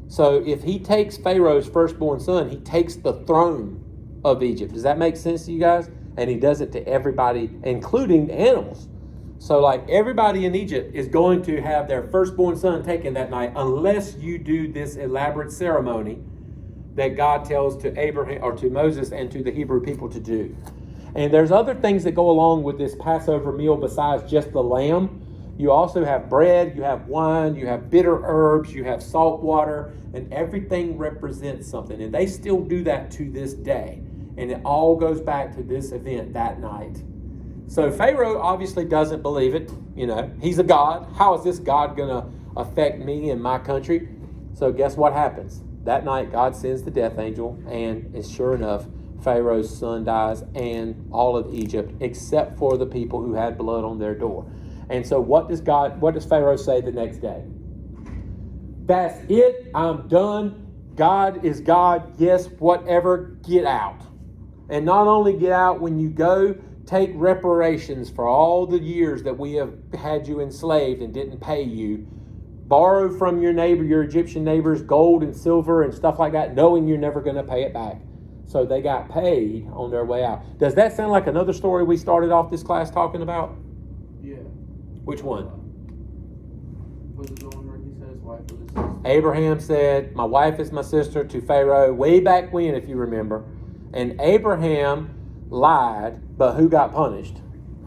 So if he takes Pharaoh's firstborn son, he takes the throne of Egypt. Does that make sense to you guys? And he does it to everybody, including the animals. So like everybody in Egypt is going to have their firstborn son taken that night unless you do this elaborate ceremony that God tells to Abraham or to Moses and to the Hebrew people to do. And there's other things that go along with this Passover meal besides just the lamb. You also have bread, you have wine, you have bitter herbs, you have salt water, and everything represents something. And they still do that to this day. And it all goes back to this event that night. So Pharaoh obviously doesn't believe it. You know, he's a god. How is this God going to affect me and my country? So guess what happens? That night, God sends the death angel, and sure enough, Pharaoh's son dies and all of Egypt, except for the people who had blood on their door. And so what does Pharaoh say the next day? That's it. I'm done. God is God. Yes, whatever. Get out. And not only get out, when you go, take reparations for all the years that we have had you enslaved and didn't pay you. Borrow from your neighbor, your Egyptian neighbors, gold and silver and stuff like that, knowing you're never going to pay it back. So they got paid on their way out. Does that sound like another story we started off this class talking about? Yeah. Which one? Was it the one where he said his wife was his sister? Abraham said, my wife is my sister to Pharaoh, way back when, if you remember. And Abraham lied, but who got punished?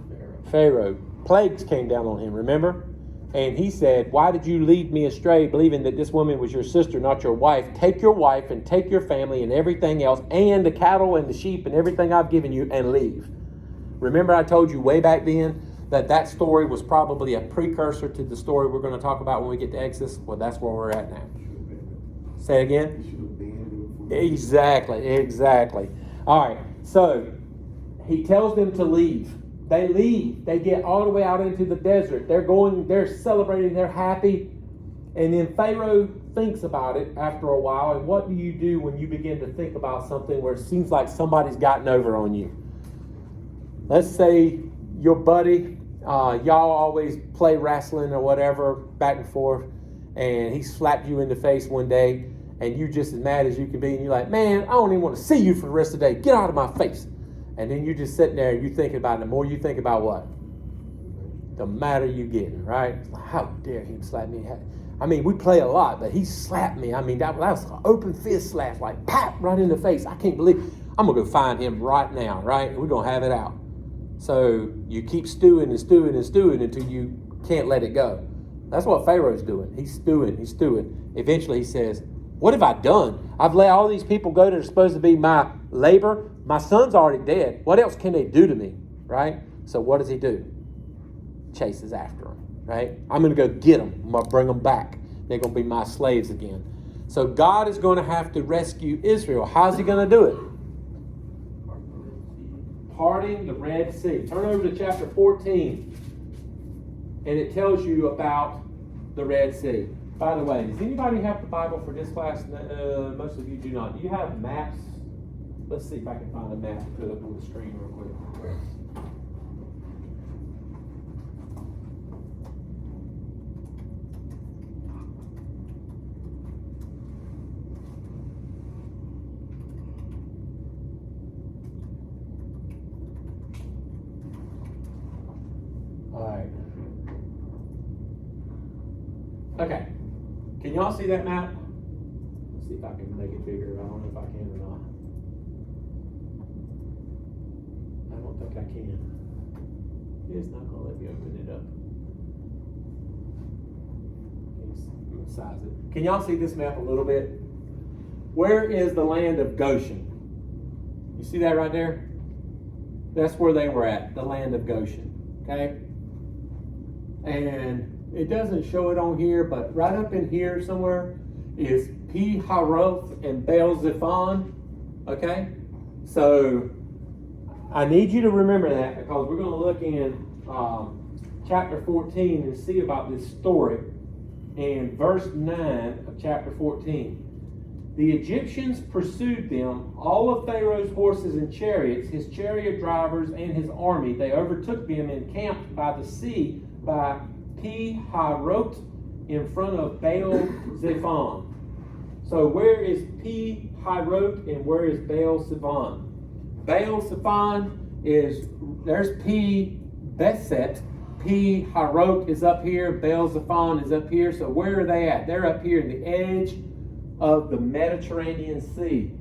Pharaoh. Pharaoh. Plagues came down on him, remember? And he said, why did you lead me astray, believing that this woman was your sister, not your wife? Take your wife and take your family and everything else, and the cattle and the sheep and everything I've given you, and leave. Remember I told you way back then that story was probably a precursor to the story we're going to talk about when we get to Exodus? Well, that's where we're at now. Say it again? Exactly. All right, so he tells them to leave. They leave. They get all the way out into the desert. They're celebrating, they're happy. And then Pharaoh thinks about it after a while. And what do you do when you begin to think about something where it seems like somebody's gotten over on you? Let's say your buddy, y'all always play wrestling or whatever, back and forth, and he slapped you in the face one day, and you're just as mad as you can be, and you're like, man, I don't even want to see you for the rest of the day. Get out of my face. And then you're just sitting there and you thinking about it. The more you think about what? The madder you get, right? How dare him slap me? I mean, we play a lot, but he slapped me. I mean, that was an open fist slap, like pap, right in the face. I can't believe it. I'm going to go find him right now, right? We're going to have it out. So you keep stewing until you can't let it go. That's what Pharaoh's doing. He's stewing. Eventually he says, what have I done? I've let all these people go that are supposed to be my labor. My son's already dead. What else can they do to me, right? So what does he do? Chases after them, right? I'm going to go get them. I'm going to bring them back. They're going to be my slaves again. So God is going to have to rescue Israel. How's he going to do it? Parting the Red Sea. Turn over to chapter 14, and it tells you about the Red Sea. By the way, does anybody have the Bible for this class? Most of you do not. Do you have maps? Let's see if I can find a map to put up on the screen real quick. All right. Okay. Can y'all see that map? Let's see if I can make it bigger. I don't know if I can or not. I don't think I can. It's not going to let me open it up. Let's size it. Can y'all see this map a little bit? Where is the land of Goshen? You see that right there? That's where they were at, the land of Goshen. Okay? And it doesn't show it on here, but right up in here somewhere is Pi-Haroth and Baal-Zephon. Okay? So I need you to remember that, because we're going to look in chapter 14 and see about this story. In verse 9 of chapter 14. The Egyptians pursued them, all of Pharaoh's horses and chariots, his chariot drivers and his army. They overtook them encamped by the sea by Pi-Haroth in front of Baal-Zephon. So where is Pi-Haroth and where is Baal-Zephon? Baal-Zephon is, there's Pi-Beset. Pi-Haroth is up here, Baal-Zephon is up here. So where are they at? They're up here in the edge of the Mediterranean Sea.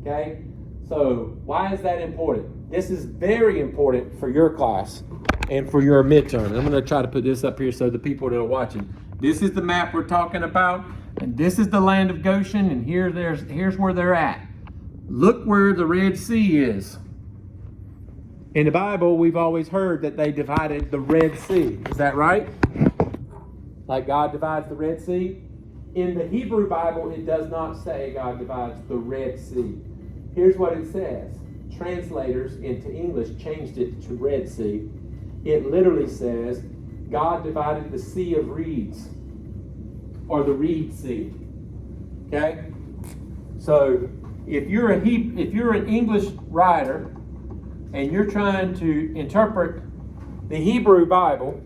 Okay? So why is that important? This is very important for your class and for your midterm. I'm going to try to put this up here so the people that are watching. This is the map we're talking about, and this is the land of Goshen, and here's where they're at. Look where the Red Sea is. In the Bible, we've always heard that they divided the Red Sea. Is that right? Like God divides the Red Sea? In the Hebrew Bible, it does not say God divides the Red Sea. Here's what it says. Translators into English changed it to Red Sea. It literally says, God divided the Sea of Reeds, or the Reed Sea. Okay? So, if you're an English writer, and you're trying to interpret the Hebrew Bible,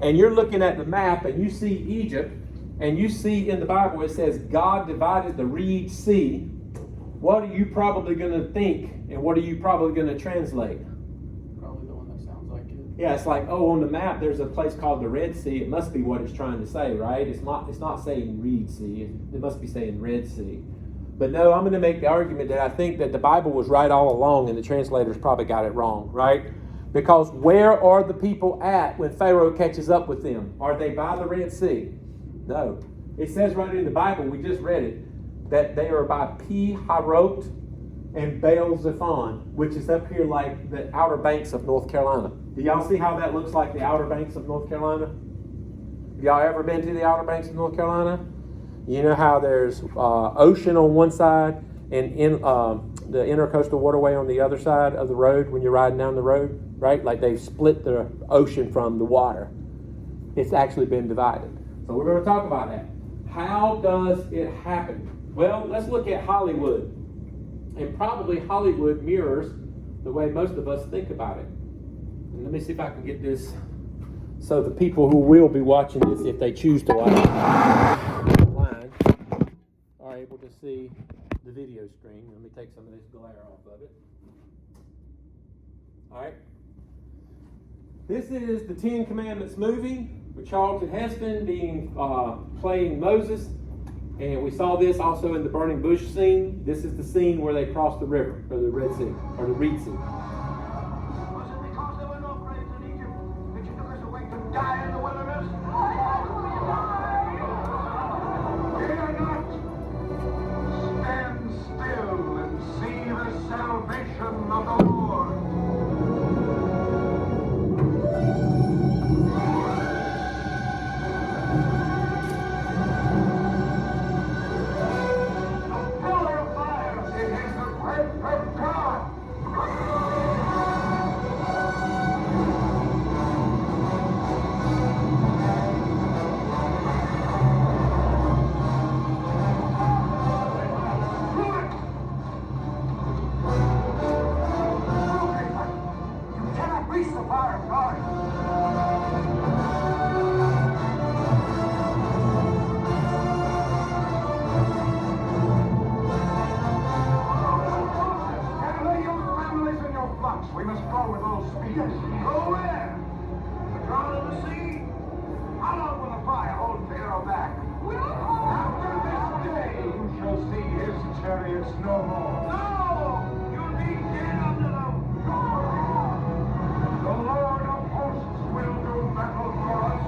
and you're looking at the map, and you see Egypt, and you see in the Bible it says God divided the Reed Sea, what are you probably going to think, and what are you probably going to translate? Probably the one that sounds like it. Yeah, it's like, oh, on the map there's a place called the Red Sea. It must be what it's trying to say, right? It's not saying Reed Sea. It must be saying Red Sea. But no, I'm going to make the argument that I think that the Bible was right all along and the translators probably got it wrong, right? Because where are the people at when Pharaoh catches up with them? Are they by the Red Sea? No. It says right in the Bible, we just read it, that they are by Pi-Hahiroth and Baal-Zephon, which is up here like the Outer Banks of North Carolina. Do y'all see how that looks like the Outer Banks of North Carolina? Have y'all ever been to the Outer Banks of North Carolina? You know how there's ocean on one side and in the Intercoastal Waterway on the other side of the road when you're riding down the road, right? Like they've split the ocean from the water. It's actually been divided. So we're going to talk about that. How does it happen? Well, let's look at Hollywood. And probably Hollywood mirrors the way most of us think about it. And let me see if I can get this so the people who will be watching this, if they choose to watch it online, are able to see the video screen. Let me take some of this glare off of it. All right. This is the Ten Commandments movie with Charlton Heston playing Moses. And we saw this also in the burning bush scene. This is the scene where they crossed the river, or the Red Sea, or the Reed Sea. Was it because there were no graves in Egypt that you took us away to die in the wilderness? Fear not. Stand still and see the salvation of the Lord. We must go with all speed. Go where? The crown of the sea? How long will the fire hold Pharaoh back? After this day, you shall see his chariots no more. No! You'll be dead under them. The Lord of hosts will do battle for us.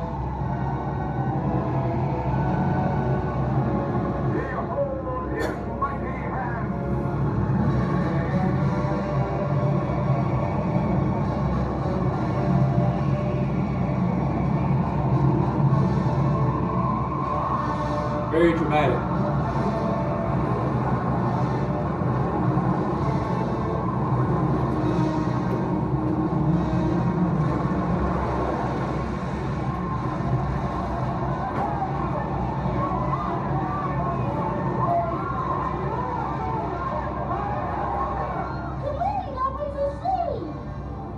Behold his mighty hand. Very dramatic.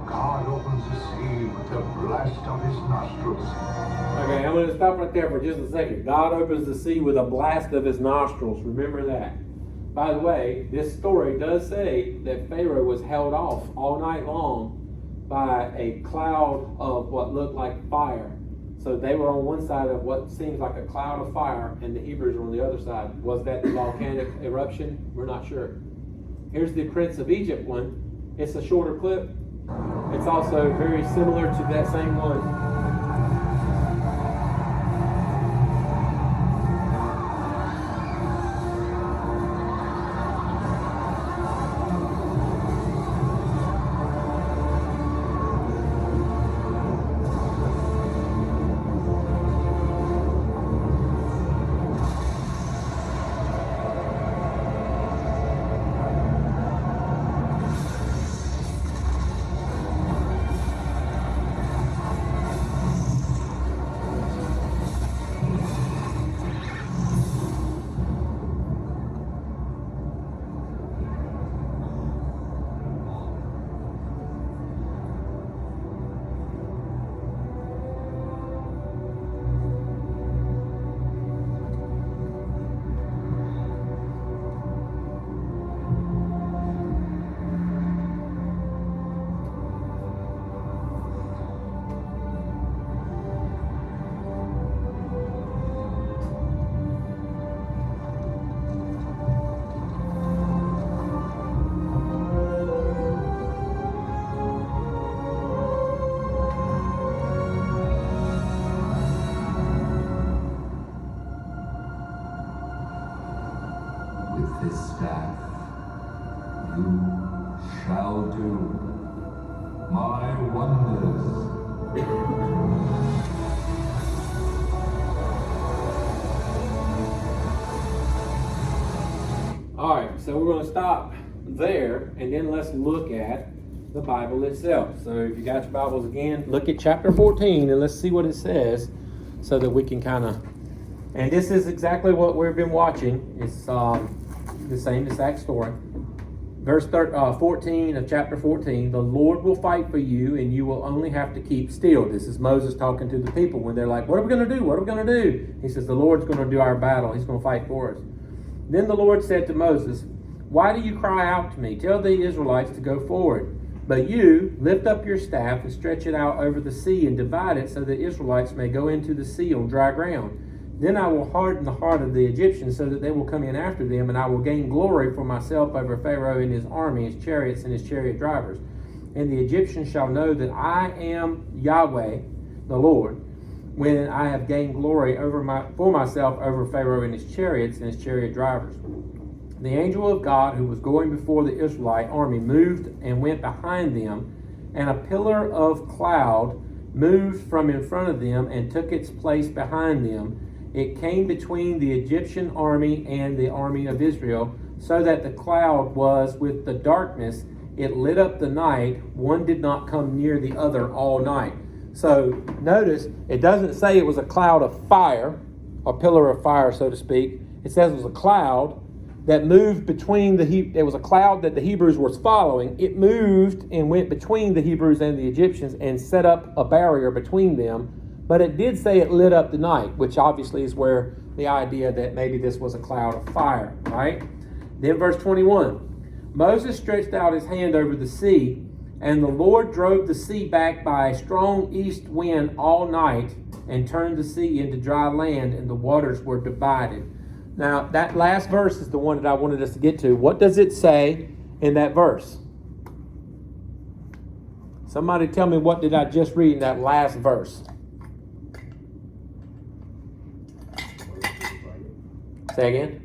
God opens the sea with the blast of his nostrils. Okay, I'm going to stop right there for just a second. God opens the sea with a blast of his nostrils. Remember that. By the way, this story does say that Pharaoh was held off all night long by a cloud of what looked like fire. So they were on one side of what seems like a cloud of fire, and the Hebrews were on the other side. Was that the volcanic eruption? We're not sure. Here's the Prince of Egypt one. It's a shorter clip. It's also very similar to that same one. so we're going to stop there, and then let's look at the Bible itself. So if you got your Bibles again, look at chapter 14, and let's see what it says, so that we can kind of. And this is exactly what we've been watching. It's the same exact story. Verse 14 of chapter 14, the Lord will fight for you, and you will only have to keep still. This is Moses talking to the people when they're like, what are we going to do? What are we going to do? He says, the Lord's going to do our battle. He's going to fight for us. Then the Lord said to Moses, why do you cry out to me? Tell the Israelites to go forward. But you lift up your staff and stretch it out over the sea and divide it so the Israelites may go into the sea on dry ground. Then I will harden the heart of the Egyptians so that they will come in after them, and I will gain glory for myself over Pharaoh and his army, his chariots, and his chariot drivers. And the Egyptians shall know that I am Yahweh, the Lord, when I have gained glory for myself over Pharaoh and his chariots and his chariot drivers. The angel of God who was going before the Israelite army moved and went behind them, and a pillar of cloud moved from in front of them and took its place behind them. It came between the Egyptian army and the army of Israel, so that the cloud was with the darkness. It lit up the night. One did not come near the other all night. So notice, it doesn't say it was a cloud of fire, a pillar of fire, so to speak. It says it was a cloud that moved between it was a cloud that the Hebrews were following. It moved and went between the Hebrews and the Egyptians and set up a barrier between them. But it did say it lit up the night, which obviously is where the idea that maybe this was a cloud of fire, right? Then verse 21, Moses stretched out his hand over the sea, and the Lord drove the sea back by a strong east wind all night and turned the sea into dry land, and the waters were divided. Now, that last verse is the one that I wanted us to get to. What does it say in that verse? Somebody tell me, what did I just read in that last verse? Say again?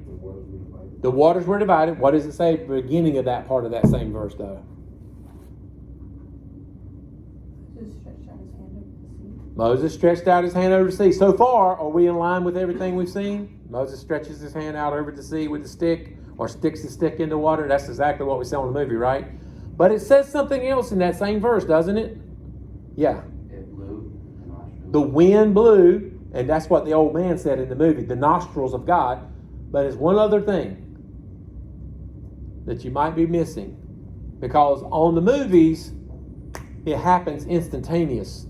The waters were divided. What does it say at the beginning of that part of that same verse, though? Moses stretched out his hand over the sea. So far, are we in line with everything we've seen? Moses stretches his hand out over the sea with the stick, or sticks the stick in the water. That's exactly what we saw in the movie, right? But it says something else in that same verse, doesn't it? Yeah. It blew. The wind blew, and that's what the old man said in the movie, the nostrils of God. But there's one other thing that you might be missing, because on the movies, it happens instantaneous.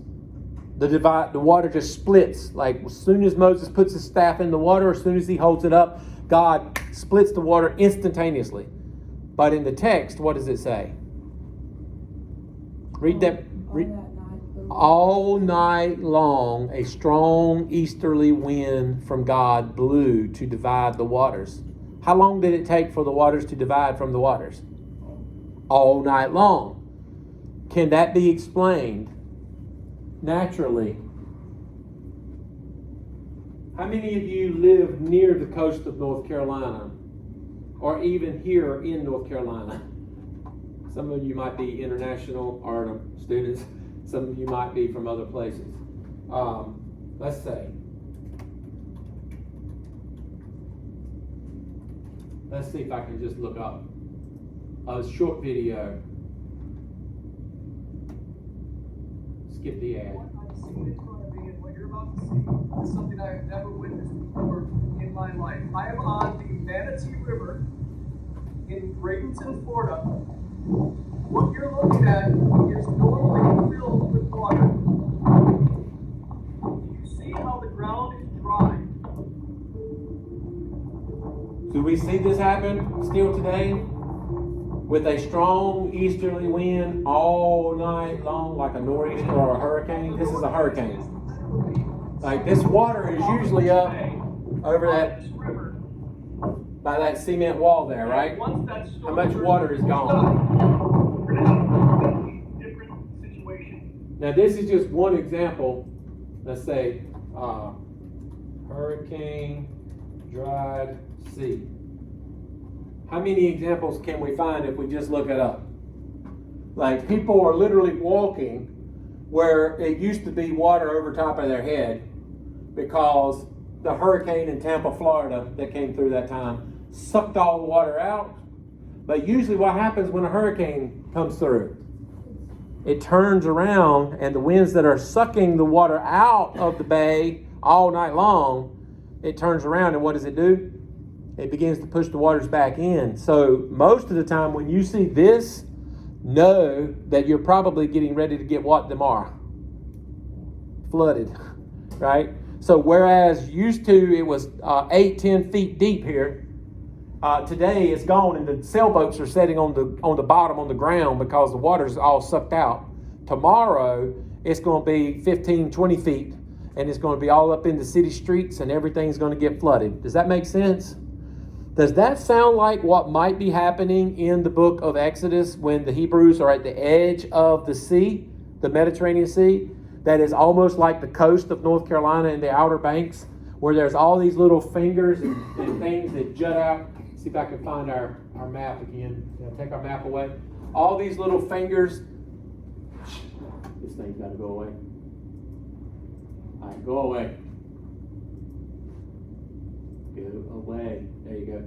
The water just splits. Like as soon as Moses puts his staff in the water, as soon as he holds it up, God splits the water instantaneously. But in the text, what does it say? Read that. All night long, a strong easterly wind from God blew to divide the waters. How long did it take for the waters to divide from the waters? All night long. Can that be explained naturally? How many of you live near the coast of North Carolina, or even here in North Carolina? Some of you might be international or students. Some of you might be from other places. Let's say. Let's see if I can just look up a short video. Skip the ad. What you're about to see is something I have never witnessed before in my life. I am on the Manatee River in Bradenton, Florida. What you're looking at is normally filled with water. You see how the ground is dry. Do we see this happen still today? With a strong easterly wind all night long, like a nor'easter or a hurricane. This is a hurricane. Like this water is usually up over that, by that cement wall there, right? How much water is gone? Now this is just one example. Let's say hurricane, dried sea. How many examples can we find if we just look it up? Like people are literally walking where it used to be water over top of their head because the hurricane in Tampa, Florida that came through that time sucked all the water out But usually what happens when a hurricane comes through? It turns around, and the winds that are sucking the water out of the bay all night long, it turns around, and what does it do? It begins to push the waters back in. So most of the time when you see this, know that you're probably getting ready to get what tomorrow? Flooded, right? So whereas used to it was 8-10 feet deep here, today it's gone, and the sailboats are sitting on the bottom on the ground because the water's all sucked out. Tomorrow it's going to be 15-20 feet, and it's going to be all up in the city streets, and everything's going to get flooded. Does that make sense? Does that sound like what might be happening in the book of Exodus when the Hebrews are at the edge of the sea, the Mediterranean Sea, that is almost like the coast of North Carolina and the Outer Banks, where there's all these little fingers and things that jut out? See if I can find our map again. Take our map away. All these little fingers. This thing's got to go away. All right, go away. Go away. There you go.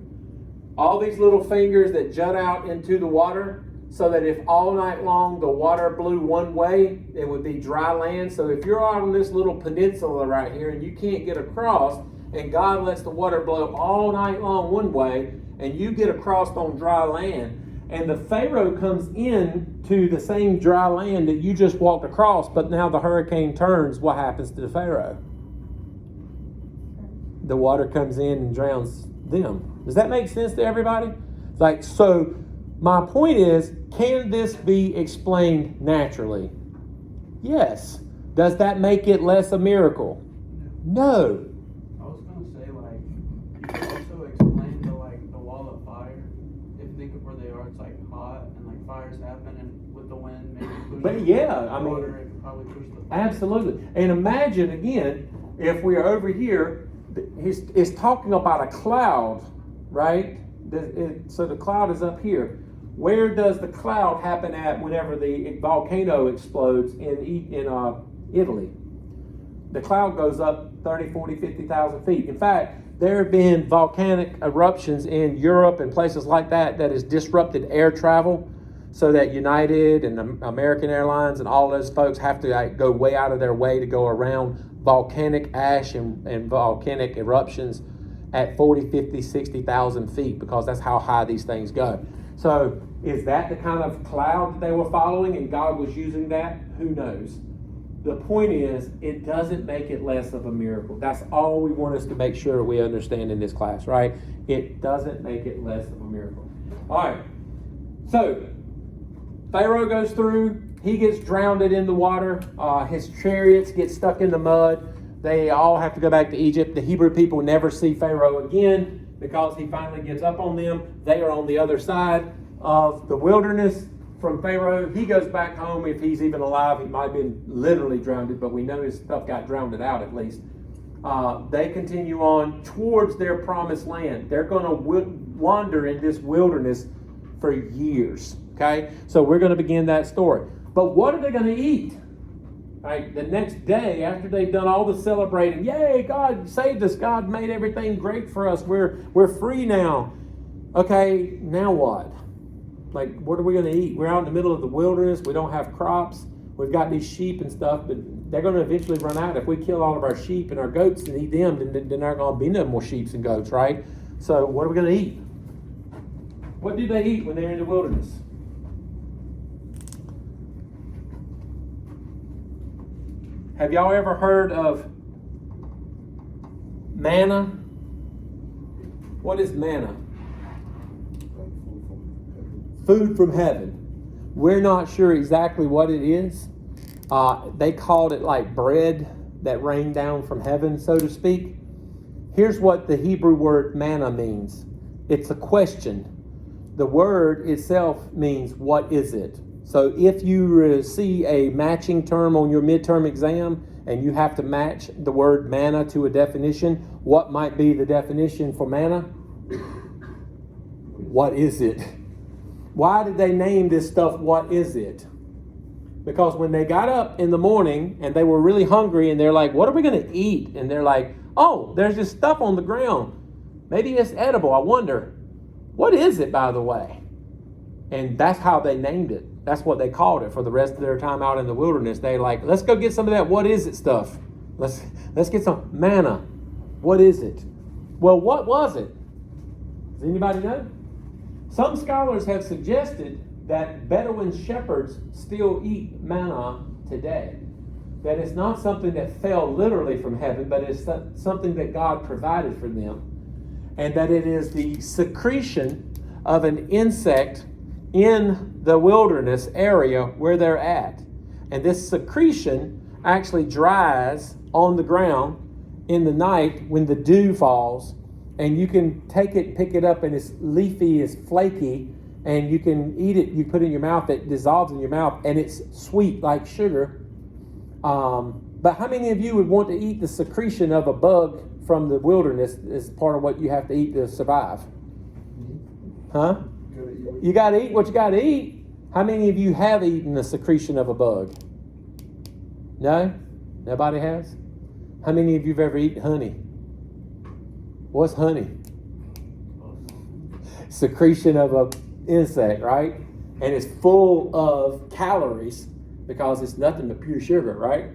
All these little fingers that jut out into the water, so that if all night long the water blew one way, it would be dry land. So if you're on this little peninsula right here and you can't get across, and God lets the water blow all night long one way, and you get across on dry land, and the Pharaoh comes in to the same dry land that you just walked across, but now the hurricane turns, what happens to the Pharaoh? The water comes in and drowns them. Does that make sense to everybody? Like, so my point is, can this be explained naturally? Yes. Does that make it less a miracle? No. I was gonna say, like, you could also explain the wall of fire. If you think of where they are, it's like hot and like fires happen, and with the wind maybe push But yeah, I mean, water, it could probably push the fire. absolutely. And imagine again, if we are over here, he's talking about a cloud, right? So the cloud is up here. Where does the cloud happen at whenever the volcano explodes in Italy? The cloud goes up 30, 40, 50,000 feet. In fact, there have been volcanic eruptions in Europe and places like that has disrupted air travel, so that United and American Airlines and all those folks have to go way out of their way to go around volcanic ash and volcanic eruptions at 40, 50, 60,000 feet, because that's how high these things go. So is that the kind of cloud that they were following and God was using that? Who knows? The point is, it doesn't make it less of a miracle. That's all we want us to make sure we understand in this class, right? It doesn't make it less of a miracle. All right. So Pharaoh goes through. He gets drowned in the water. His chariots get stuck in the mud. They all have to go back to Egypt. The Hebrew people never see Pharaoh again because he finally gets up on them. They are on the other side of the wilderness from Pharaoh. He goes back home, if he's even alive. He might have been literally drowned, but we know his stuff got drowned out at least. They continue on towards their promised land. They're going to wander in this wilderness for years. Okay, so we're going to begin that story. But what are they going to eat? Right, the next day, after they've done all the celebrating, yay, God saved us, God made everything great for us, we're free now. Okay, now what? Like, what are we going to eat? We're out in the middle of the wilderness, we don't have crops, we've got these sheep and stuff, but they're going to eventually run out. If we kill all of our sheep and our goats and eat them, then there aren't going to be no more sheep and goats, right? So what are we going to eat? What do they eat when they're in the wilderness? Have y'all ever heard of manna? What is manna? Food from heaven. We're not sure exactly what it is. They called it like bread that rained down from heaven, so to speak. Here's what the Hebrew word manna means. It's a question. The word itself means, what is it? So if you see a matching term on your midterm exam and you have to match the word manna to a definition, what might be the definition for manna? What is it? Why did they name this stuff, what is it? Because when they got up in the morning and they were really hungry and they're like, what are we going to eat? And they're like, oh, there's this stuff on the ground. Maybe it's edible. I wonder. What is it, by the way? And that's how they named it. That's what they called it for the rest of their time out in the wilderness. They like, let's go get some of that what is it stuff. Let's get some manna. What is it? Well, what was it? Does anybody know? Some scholars have suggested that Bedouin shepherds still eat manna today. That it's not something that fell literally from heaven, but it's something that God provided for them. And that it is the secretion of an insect in the wilderness area where they're at. And this secretion actually dries on the ground in the night when the dew falls. And you can take it, pick it up, and it's leafy, it's flaky, and you can eat it. You put it in your mouth, it dissolves in your mouth, and it's sweet like sugar. But how many of you would want to eat the secretion of a bug from the wilderness as part of what you have to eat to survive? Huh? You got to eat what you got to eat. How many of you have eaten the secretion of a bug? No? Nobody has? How many of you have ever eaten honey? What's honey? Secretion of an insect, right? And it's full of calories because it's nothing but pure sugar, right?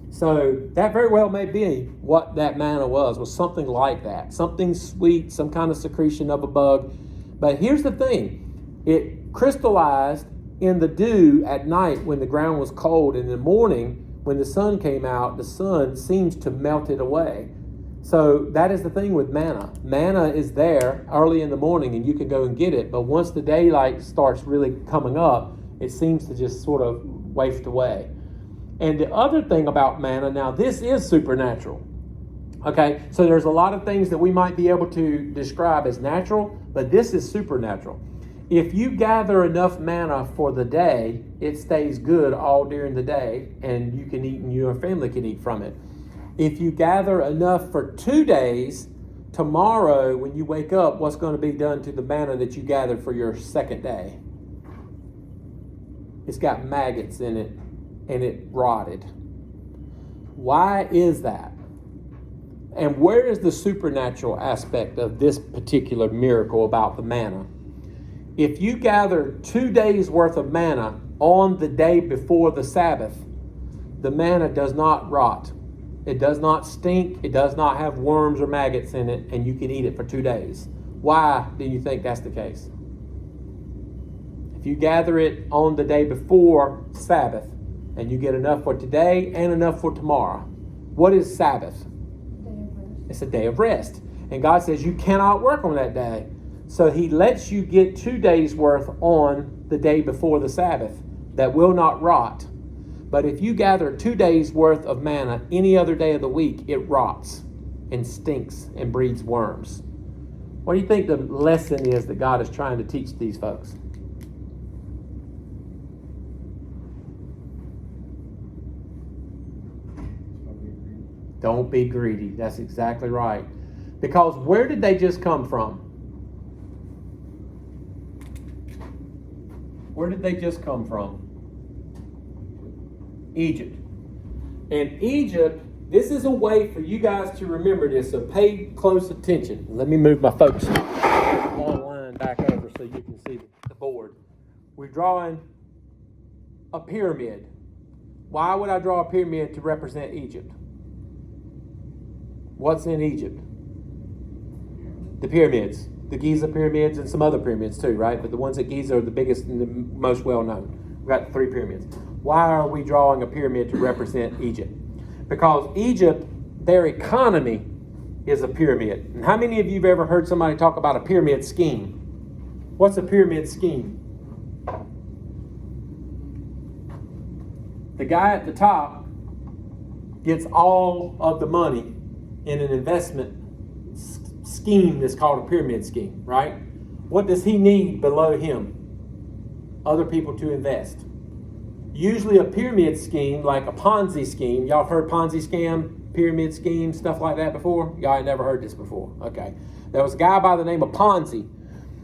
So that very well may be what that manna was something like that. Something sweet, some kind of secretion of a bug. But here's the thing. It crystallized in the dew at night when the ground was cold. And in the morning, when the sun came out, the sun seems to melt it away. So that is the thing with manna. Manna is there early in the morning and you can go and get it. But once the daylight starts really coming up, it seems to just sort of waft away. And the other thing about manna, now this is supernatural. Okay, so there's a lot of things that we might be able to describe as natural, but this is supernatural. If you gather enough manna for the day, it stays good all during the day, and you can eat and your family can eat from it. If you gather enough for 2 days, tomorrow when you wake up, what's going to be done to the manna that you gathered for your second day? It's got maggots in it, and it rotted. Why is that? And where is the supernatural aspect of this particular miracle about the manna? If you gather 2 days worth of manna on the day before the Sabbath, the manna does not rot. It does not stink. It does not have worms or maggots in it, and you can eat it for 2 days. Why do you think that's the case? If you gather it on the day before Sabbath, and you get enough for today and enough for tomorrow, what is Sabbath? It's a day of rest. And God says you cannot work on that day. So he lets you get 2 days worth on the day before the Sabbath that will not rot. But if you gather 2 days worth of manna any other day of the week, it rots and stinks and breeds worms. What do you think the lesson is that God is trying to teach these folks? Don't be greedy. That's exactly right. Because where did they just come from? Where did they just come from? Egypt. And Egypt, this is a way for you guys to remember this, so pay close attention. Let me move my focus long line back over so you can see the board. We're drawing a pyramid. Why would I draw a pyramid to represent Egypt? What's in Egypt? The pyramids. The Giza pyramids and some other pyramids too, right? But the ones at Giza are the biggest and the most well known. We've got 3 pyramids. Why are we drawing a pyramid to represent Egypt? Because Egypt, their economy is a pyramid. And how many of you have ever heard somebody talk about a pyramid scheme? What's a pyramid scheme? The guy at the top gets all of the money in an investment scheme that's called a pyramid scheme, right? What does he need below him? Other people to invest. Usually a pyramid scheme, like a Ponzi scheme. Y'all heard Ponzi scam, pyramid scheme, stuff like that before? Y'all ain't never heard this before. Okay. There was a guy by the name of Ponzi,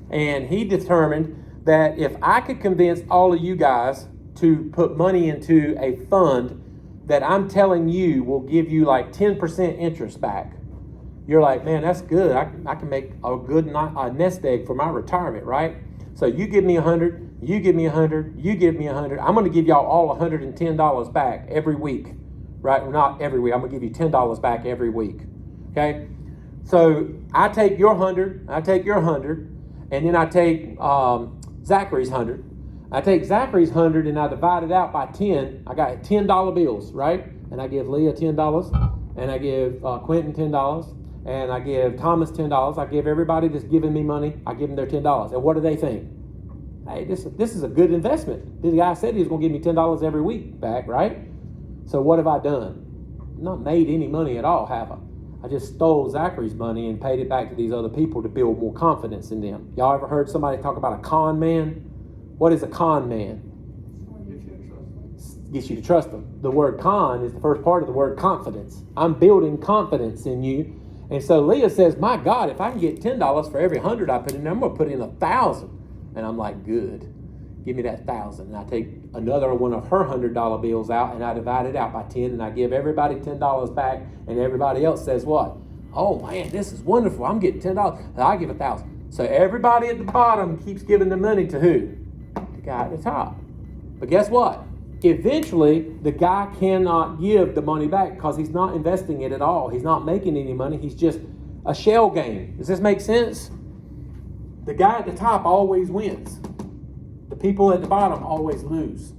and he determined that if I could convince all of you guys to put money into a fund that I'm telling you will give you like 10% interest back, you're like, man, that's good. I can make a good nest egg for my retirement, right? So you give me 100, You give me 100. You give me 100. I'm going to give y'all all $110 back every week. Right? Not every week. I'm going to give you $10 back every week. Okay? So I take your 100. I take your 100. And then I take Zachary's 100. I take Zachary's 100 and I divide it out by 10. I got $10 bills, right? And I give Leah $10. And I give Quentin $10. And I give Thomas $10. I give everybody that's giving me money, I give them their $10. And what do they think? Hey, this is a good investment. This guy said he was going to give me $10 every week back, right? So what have I done? Not made any money at all, have I? I just stole Zachary's money and paid it back to these other people to build more confidence in them. Y'all ever heard somebody talk about a con man? What is a con man? Gets you to trust them. The word con is the first part of the word confidence. I'm building confidence in you. And so Leah says, my God, if I can get $10 for every 100 I put in there, I'm going to put in 1,000. And I'm like, good. Give me that 1,000. And I take another one of her $100 bills out and I divide it out by 10 and I give everybody $10 back. And everybody else says what? Oh man, this is wonderful. I'm getting $10. And I give 1,000. So everybody at the bottom keeps giving the money to who? The guy at the top. But guess what? Eventually, the guy cannot give the money back because he's not investing it at all. He's not making any money. He's just a shell game. Does this make sense? The guy at the top always wins. The people at the bottom always lose.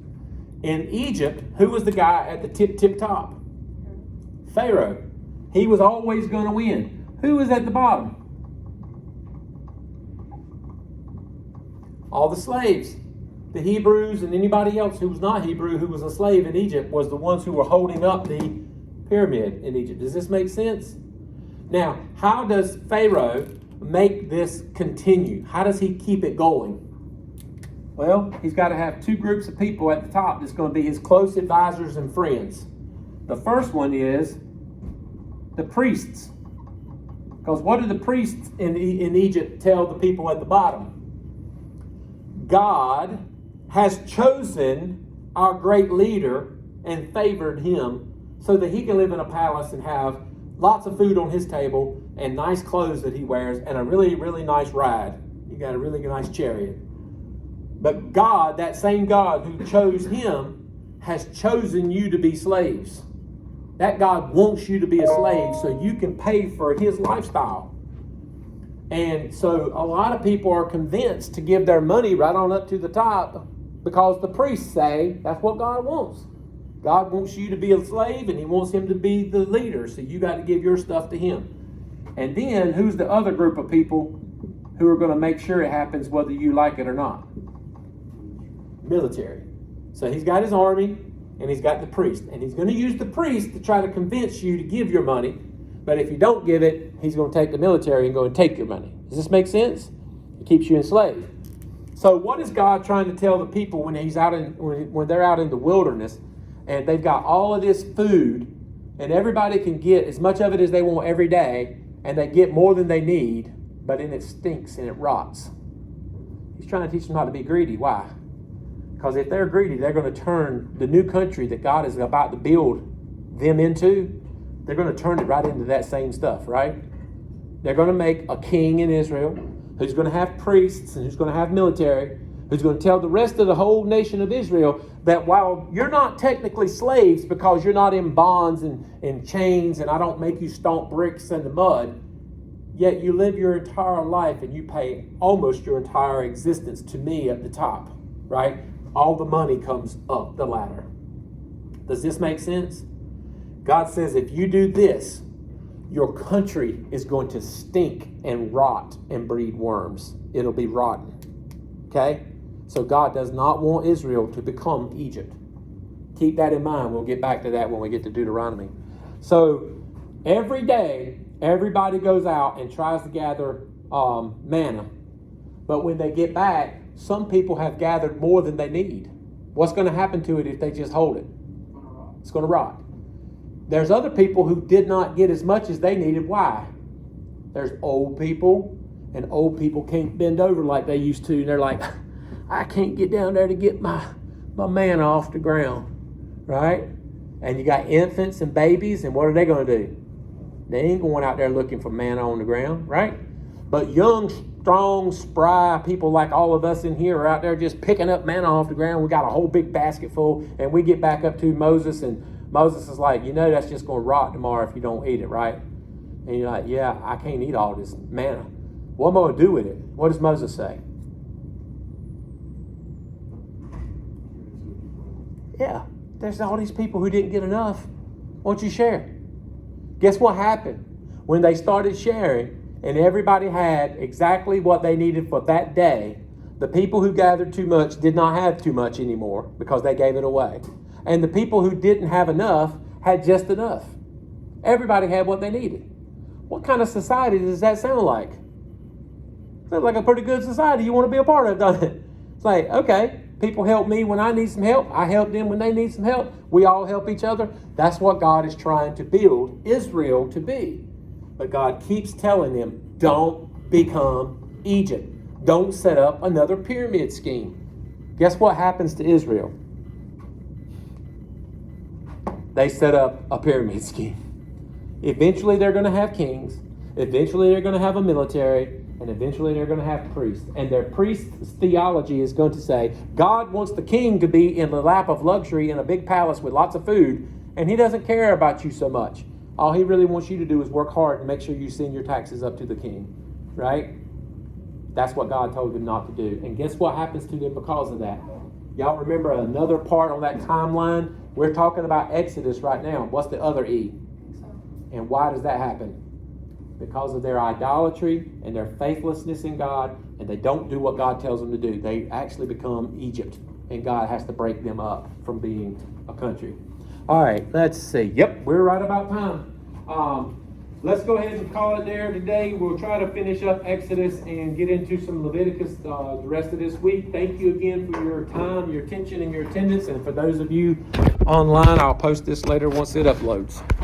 In Egypt, who was the guy at the tip top? Pharaoh. He was always going to win. Who was at the bottom? All the slaves. The Hebrews and anybody else who was not Hebrew, who was a slave in Egypt, was the ones who were holding up the pyramid in Egypt. Does this make sense? Now, how does Pharaoh make this continue? How does he keep it going? Well, he's got to have two groups of people at the top that's going to be his close advisors and friends. The first one is the priests. Because what do the priests in Egypt tell the people at the bottom? God has chosen our great leader and favored him so that he can live in a palace and have lots of food on his table and nice clothes that he wears and a really, really nice ride. He got a really nice chariot. But God, that same God who chose him, has chosen you to be slaves. That God wants you to be a slave so you can pay for his lifestyle. And so a lot of people are convinced to give their money right on up to the top because the priests say that's what God wants. God wants you to be a slave and he wants him to be the leader. So you got to give your stuff to him. And then who's the other group of people who are going to make sure it happens whether you like it or not? Military. So he's got his army and he's got the priest. And he's going to use the priest to try to convince you to give your money. But if you don't give it, he's going to take the military and go and take your money. Does this make sense? It keeps you enslaved. So what is God trying to tell the people when when they're out in the wilderness and they've got all of this food and everybody can get as much of it as they want every day and they get more than they need, but then it stinks and it rots? He's trying to teach them how to be greedy. Why? Because if they're greedy, they're going to turn the new country that God is about to build them into, they're going to turn it right into that same stuff, right? They're going to make a king in Israel who's going to have priests and who's going to have military, who's going to tell the rest of the whole nation of Israel that while you're not technically slaves because you're not in bonds and chains and I don't make you stomp bricks in the mud, yet you live your entire life and you pay almost your entire existence to me at the top, right? All the money comes up the ladder. Does this make sense? God says if you do this, your country is going to stink and rot and breed worms. It'll be rotten. Okay? So God does not want Israel to become Egypt. Keep that in mind. We'll get back to that when we get to Deuteronomy. So every day, everybody goes out and tries to gather manna. But when they get back, some people have gathered more than they need. What's going to happen to it if they just hold it? It's going to rot. There's other people who did not get as much as they needed. Why? There's old people, and old people can't bend over like they used to. And they're like, I can't get down there to get my manna off the ground, right? And you got infants and babies, and what are they going to do? They ain't going out there looking for manna on the ground, right? But young strong, spry people like all of us in here are out there just picking up manna off the ground. We got a whole big basket full, and we get back up to Moses, and Moses is like, that's just going to rot tomorrow if you don't eat it, right? And you're like, yeah, I can't eat all this manna. What am I going to do with it? What does Moses say? Yeah, there's all these people who didn't get enough. Won't you share? Guess what happened? When they started sharing and everybody had exactly what they needed for that day, the people who gathered too much did not have too much anymore because they gave it away. And the people who didn't have enough had just enough. Everybody had what they needed. What kind of society does that sound like? Sounds like a pretty good society you want to be a part of, doesn't it? It's like, okay, people help me when I need some help. I help them when they need some help. We all help each other. That's what God is trying to build Israel to be. But God keeps telling them, don't become Egypt. Don't set up another pyramid scheme. Guess what happens to Israel? They set up a pyramid scheme. Eventually they're going to have kings. Eventually they're going to have a military. And eventually they're going to have priests. And their priest's theology is going to say, God wants the king to be in the lap of luxury in a big palace with lots of food. And he doesn't care about you so much. All he really wants you to do is work hard and make sure you send your taxes up to the king. Right? That's what God told them not to do. And guess what happens to them because of that? Y'all remember another part on that timeline? We're talking about Exodus right now. What's the other E? And why does that happen? Because of their idolatry and their faithlessness in God, and they don't do what God tells them to do. They actually become Egypt, and God has to break them up from being a country. All right, let's see. Yep, we're right about time. Let's go ahead and call it there today. We'll try to finish up Exodus and get into some Leviticus the rest of this week. Thank you again for your time, your attention, and your attendance. And for those of you online, I'll post this later once it uploads.